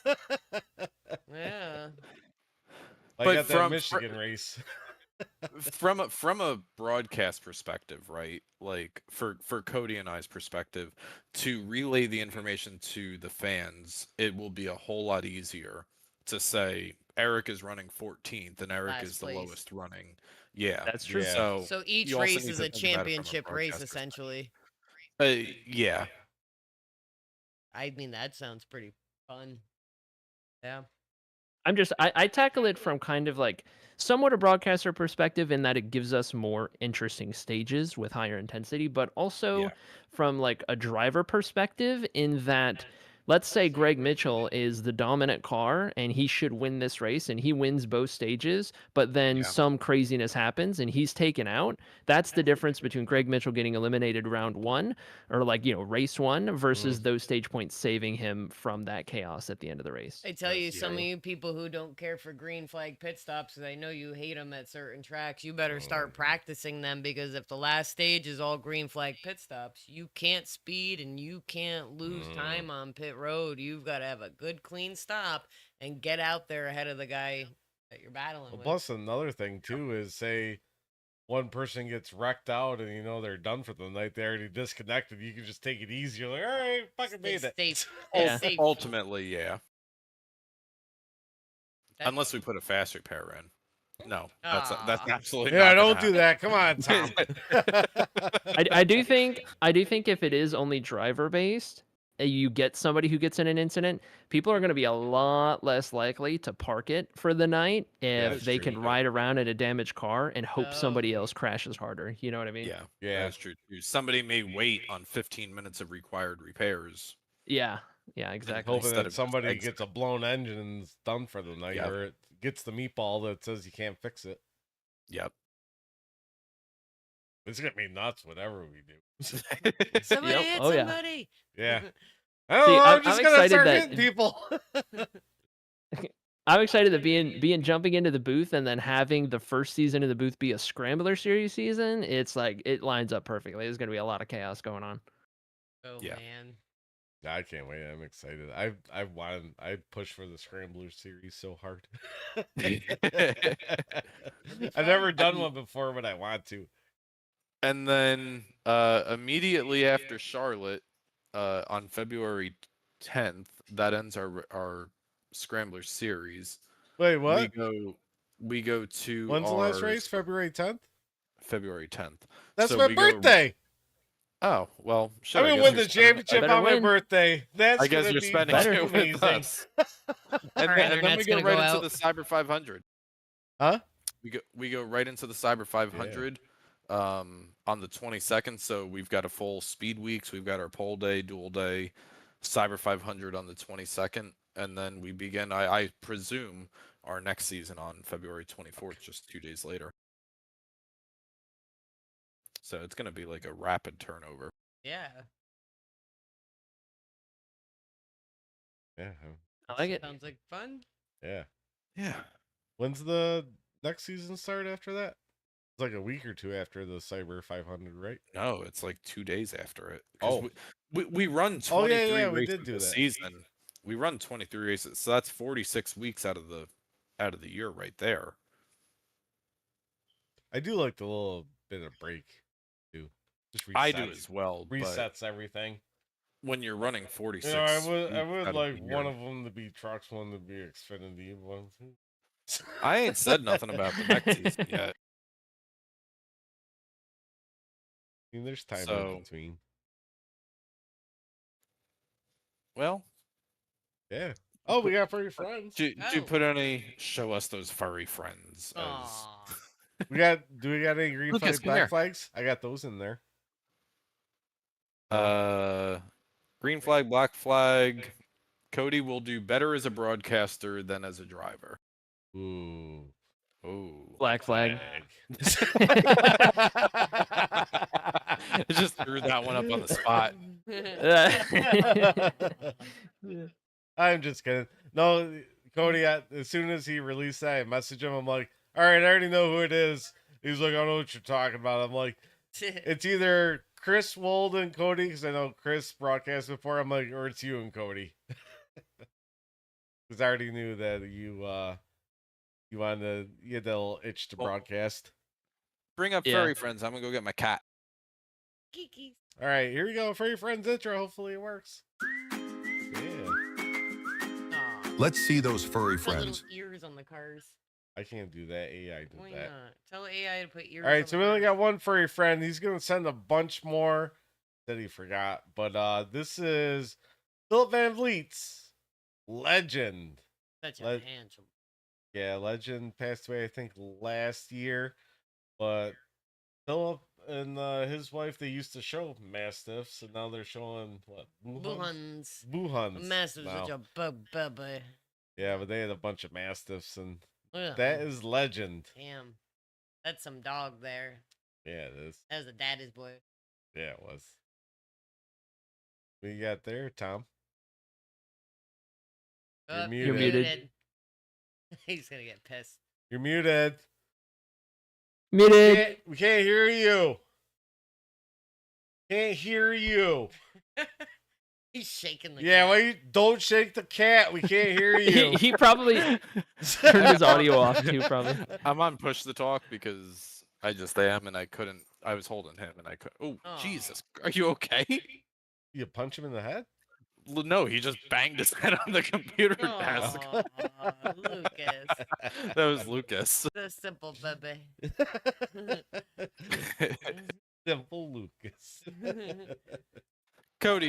Yeah. I But got that from- Michigan race. from a broadcast perspective, right? Like for Cody and I's perspective, to relay the information to the fans, it will be a whole lot easier to say Eric is running 14th and Eric Last is the place. lowest running. Yeah, That's true. Yeah. So, So each you also race need is to a think about it from a championship race, broadcast perspective. essentially. Yeah. I mean, that sounds pretty fun. Yeah. I tackle it from kind of like somewhat a broadcaster perspective in that it gives us more interesting stages with higher intensity, but also Yeah. from like a driver perspective in that, let's say Greg Mitchell is the dominant car and he should win this race and he wins both stages, but then Yeah. some craziness happens and he's taken out. That's the difference between Greg Mitchell getting eliminated round 1 or like, race 1 versus those stage points saving him from that chaos at the end of the race. I tell you, That's some of true. you people who don't care for green flag pit stops, because I know you hate them at certain tracks, you better start practicing them, because if the last stage is all green flag pit stops, you can't speed and you can't lose time on pit road. You've got to have a good, clean stop and get out there ahead of the guy that you're battling Well, with. plus another thing too is, say one person gets wrecked out and they're done for the night. They already disconnected. You can just take it easy. You're like, all right, fucking made it. Safe. Yeah. Safe. Ultimately, yeah. That- Unless we put a fast repair in. No, that's Aw. absolutely Yeah, not gonna don't do that. Come on, Tom. I do think if it is only driver based, you get somebody who gets in an incident, people are going to be a lot less likely to park it for the night if that's they true, can yeah. ride around in a damaged car and hope somebody Oh. else crashes harder. You know what I mean? Yeah, Yeah. that's true too. Somebody may wait on 15 minutes of required repairs. Yeah, exactly. Hoping Instead that of just somebody exiting. gets a blown engine and is done for the night, Yep. or it gets the meatball that says you can't fix it. Yep. It's gonna be nuts, whatever we do. Somebody Yep. hit Oh, yeah. somebody. Yeah. I don't See, know, I'm I'm just excited gonna start that- hitting people. I'm excited that being jumping into the booth and then having the first season of the booth be a Scrambler Series season. It's like it lines up perfectly. There's going to be a lot of chaos going on. Oh, Yeah. man. I can't wait. I'm excited. I pushed for the Scrambler series so hard. I've never done one before, but I want to. And then immediately after Charlotte, on February 10th, that ends our Scrambler series. Wait, We what? go to When's the last our race? February 10th? February 10th. That's So my we go. birthday. Oh well, shit. I'm I gonna guess win you're the spending championship better on my win. birthday. That's I guess gonna you're be spending fucking it with amazing. us. And Our then we internet's go gonna right go into out. the Cyber 500. Huh? We go right into the Cyber 500 on the 22nd. So we've got a full speed weeks. We've got our pole day, dual day, Cyber 500 on the 22nd, and then we begin. I presume our next season on February 24th, just 2 days later. So it's gonna be like a rapid turnover. Yeah. Yeah. I like it. Sounds like fun. Yeah. Yeah. When's the next season start after that? It's like a week or two after the Cyber 500, right? No, it's like 2 days after it. 'Cause Oh. we run 23 Oh, yeah, we races did do a that. season. We run 23 races, so that's 46 weeks out of the year right there. I do like the little bit of break, too. Just resets, I do as well, but resets everything. when you're running 46, You know, I weeks would out like of the one year- of them to be trucks, one to be Xfinity, one. I ain't said nothing about the next season yet. I mean, there's time So- in between. Well, Yeah. Oh, we got Furry Friends. do Oh. you put any show us those furry friends as Aw. Do we got any green Lucas, flag, come black here. flags? I got those in there. green flag, black flag. Cody will do better as a broadcaster than as a driver. Ooh. Oh. Black flag. Just threw that one up on the spot. I'm just kidding. No, Cody, as soon as he released that, I messaged him. I'm like, all right, I already know who it is. He's like, I don't know what you're talking about. I'm like, it's either Chris Wold and Cody, because I know Chris broadcast before. I'm like, or it's you and Cody. Because I already knew that you had that little itch to Well, broadcast. Bring up Yeah. furry friends. I'm gonna go get my cat. Kiki. All right, here we go. Furry Friends intro. Hopefully it works. Yeah. Aw. Let's see those furry Put little friends. ears on the cars. I can't do that. AI did Why that. not? Tell AI to put ears. All right, on so the we only cars. got one furry friend. He's gonna send a bunch more that he forgot. But this is Philip Van Vliet's legend. Such a Let- handsome. Yeah, legend passed away I think last year. But Philip and his wife, they used to show mastiffs, and now they're showing what? Buhans. Buhans. Massive now. such a baby. Yeah, but they had a bunch of mastiffs, and Ugh. that is legend. Damn. That's some dog there. Yeah, it is. That was a daddy's boy. Yeah, it was. What you got there, Tom? You're Oh, muted. muted. He's gonna get pissed. You're muted. Muted. We can't hear you. Can't hear you. He's shaking the Yeah, cat. well, you don't shake the cat. We can't hear you. He probably turned his audio off too. Probably. I'm on push to talk because I just am, and I couldn't. I was holding him, and I could. Oh, Aw. Jesus! Are you okay? You punch him in the head? No, he just banged his head on the computer desk. Aw, Lucas. That was Lucas. The simple baby. Simple Lucas. Cody,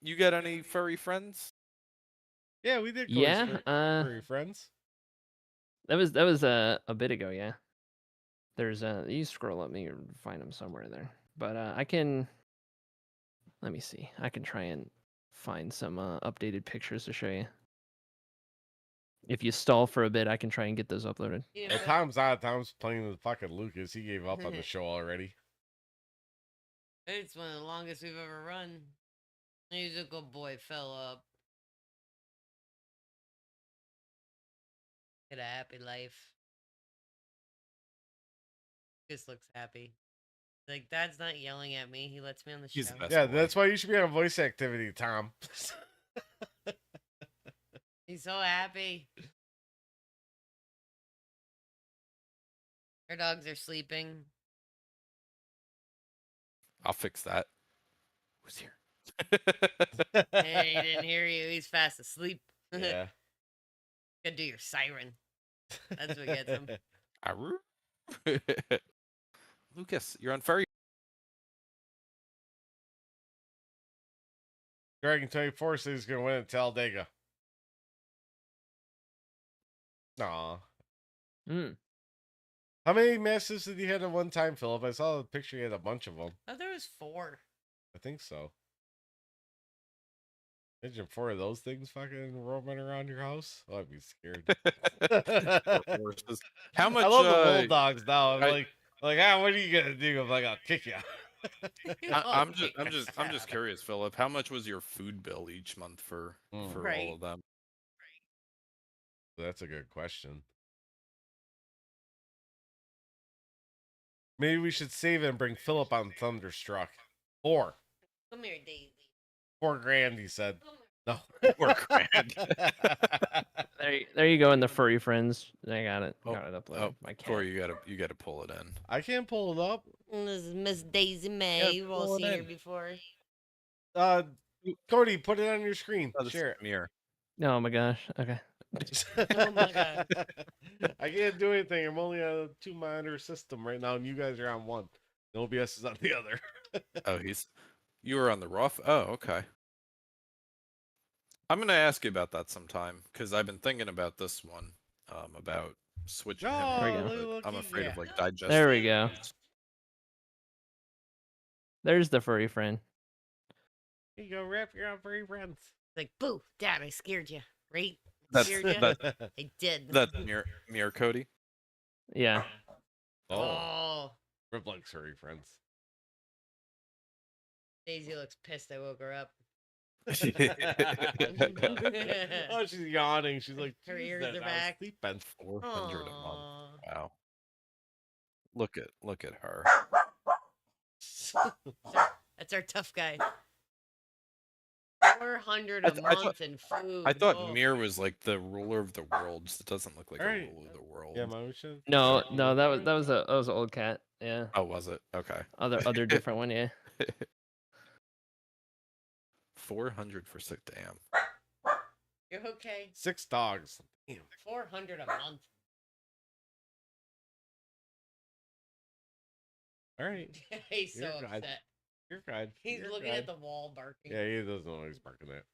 you got any furry friends? Yeah, we did. Yeah, Furry Friends. that was a bit ago. Yeah. There's you scroll up me or find them somewhere there, but I can. Let me see. I can try and find some updated pictures to show you. If you stall for a bit, I can try and get those uploaded. You Well, know, Tom's out. Tom's playing with fucking Lucas. He gave up on the show already. it's one of the longest we've ever run. He's a good boy, Philip. Get a happy life. Just looks happy. Like, Dad's not yelling at me. He lets me on the He's show. the best Yeah, boy. that's why you should be on voice activity, Tom. He's so happy. Our dogs are sleeping. I'll fix that. Who's here? Hey, he didn't hear you. He's fast asleep. Yeah. Gotta do your siren. That's what gets him. Arr. Lucas, you're on Furry. Dragon 24 says he's gonna win at Talladega. Aw. Mm. How many Masters did he have at one time, Philip? I saw the picture. He had a bunch of them. Oh, there was 4. I think so. Imagine 4 of those things fucking roaming around your house. Oh, I'd be scared. Horses. How much? I love the bulldogs now. I'm I- what are you gonna do? I'm like, I'll kick you. I'm just curious, Philip. How much was your food bill each month for Right. all of them? That's a good question. Maybe we should save it and bring Philip on Thunderstruck. 4. Come here, Daisy. $4,000, he said. No. $4,000. There you go in the Furry Friends. I got it. Oh, Got it uploaded. Oh, My cat. Kory, you gotta pull it in. I can't pull it up. This is Miss Daisy May. Yeah, You've all pull it seen her in. before. Cody, put it on your screen. Oh, this Share it. mirror. Oh my gosh. Okay. Oh my God. I can't do anything. I'm only on a 2-monitor system right now, and you guys are on 1. No OBS is on the other. Oh, you were on the rough. Oh, okay. I'm gonna ask you about that sometime because I've been thinking about this one, about switching him. Oh, There we over, go. but I'm afraid of like digestion. There we go. There's the Furry Friend. Here you go, wrap your Furry Friends. Like, boo, Dad, I scared you. Right? That's Scared you? that, I did. that's mirror Cody. Yeah. Oh. Rip likes Furry Friends. Daisy looks pissed I woke her up. Oh, she's yawning. She's like, Her ears "Jesus, are I was back." sleeping." 400 a month. Aw. Wow. Look at her. That's our tough guy. 400 I a th- I thought- month in food. I thought Oh. Mir was like the ruler of the worlds. It doesn't look like Alright. a ruler of the world. Yeah, my should. No, that was an old cat. Yeah. Oh, was it? Okay. Other different one. Yeah. 400 for sick. Damn. You're okay. 6 dogs. Damn. 400 a month. All right, He's so You're good. upset. you're good. He's You're looking good. at the wall barking. Yeah, he doesn't know he's barking at.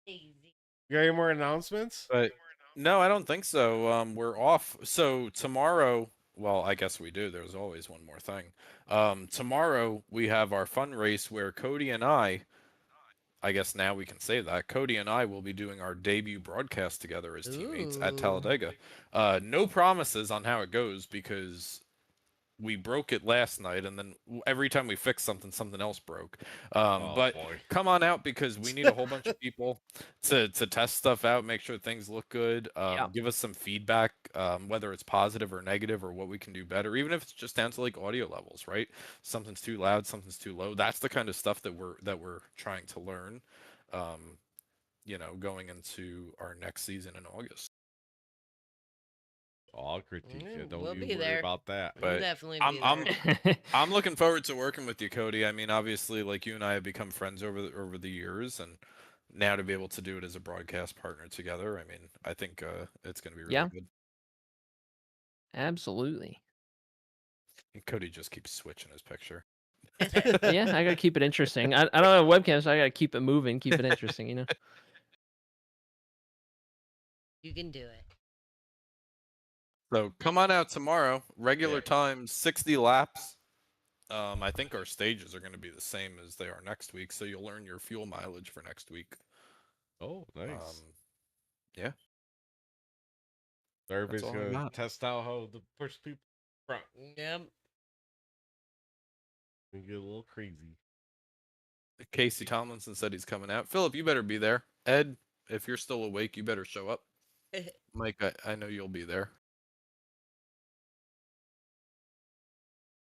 Daisy. You got any more announcements? But no, I don't think so. We're off. So tomorrow, well, I guess we do. There's always one more thing. Tomorrow we have our fun race where Cody and I guess now we can say that Cody and I will be doing our debut broadcast together as teammates at Ooh. Talladega. No promises on how it goes because we broke it last night, and then every time we fix something, something else broke. But boy. come on out because we need a whole bunch of people to test stuff out, make sure things look good. Yeah. Give us some feedback, whether it's positive or negative, or what we can do better, even if it's just down to like audio levels, right? Something's too loud, something's too low. That's the kind of stuff that we're trying to learn. Going into our next season in August. I'll critique you. Don't We'll you be worry there. about that. We'll But definitely I'm be there. I'm looking forward to working with you, Cody. I mean, obviously, like you and I have become friends over the years, and now to be able to do it as a broadcast partner together, I mean, I think it's going to be really Yeah. good. Absolutely. And Cody just keeps switching his picture. Yeah, I gotta keep it interesting. I don't have webcams, so I gotta keep it moving, keep it interesting. You can do it. So come on out tomorrow. Regular Yeah. time, 60 laps. I think our stages are going to be the same as they are next week, so you'll learn your fuel mileage for next week. Oh, nice. Yeah. So everybody's all I gonna got. test out how to push people front. Yep. And get a little crazy. Casey Tomlinson said he's coming out. Philip, you better be there. Ed, if you're still awake, you better show up. Mike, I know you'll be there.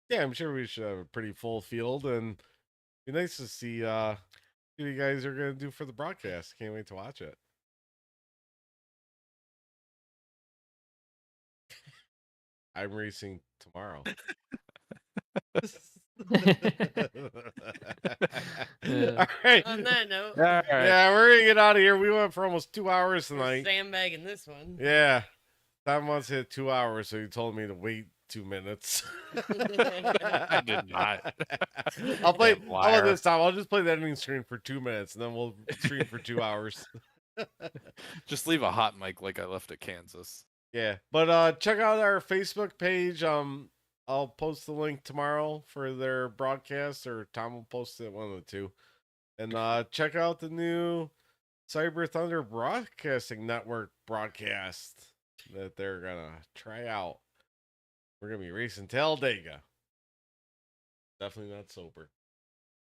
Yeah, I'm sure we should have a pretty full field, and be nice to see what you guys are gonna do for the broadcast. Can't wait to watch it. I'm racing tomorrow. Yeah. All right. On that note, All right. Yeah, we're gonna get out of here. We went for almost 2 hours we're tonight. sandbagging this one. Yeah, Tom once hit 2 hours, so he told me to wait 2 minutes. I did not. I'll play. Damn How about liar. this time? I'll just play the ending screen for 2 minutes, and then we'll stream for 2 hours. Just leave a hot mic like I left at Kansas. Yeah, but check out our Facebook page. I'll post the link tomorrow for their broadcast, or Tom will post it, one of the two. And check out the new Cyber Thunder Broadcasting Network broadcast that they're gonna try out. We're gonna be racing Talladega. Definitely not sober.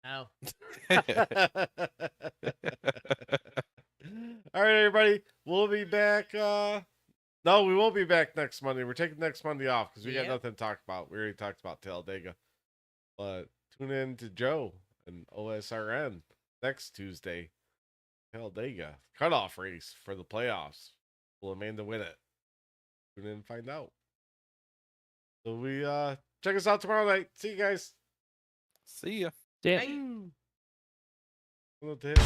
Oh. All right, everybody. We'll be back. No, we won't be back next Monday. We're taking next Monday off because we got Yep. nothing to talk about. We already talked about Talladega. But tune in to Joe and OSRN next Tuesday. Talladega cutoff race for the playoffs. Will Amanda win it? Tune in and find out. So we check us out tomorrow night. See you guys. See ya. Yeah. Bye. What the hell?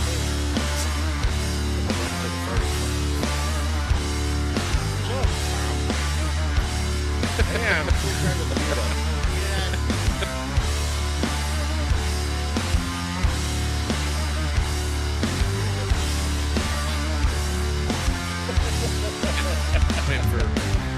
Man, I'm still trying to beat us. Yeah. Wait for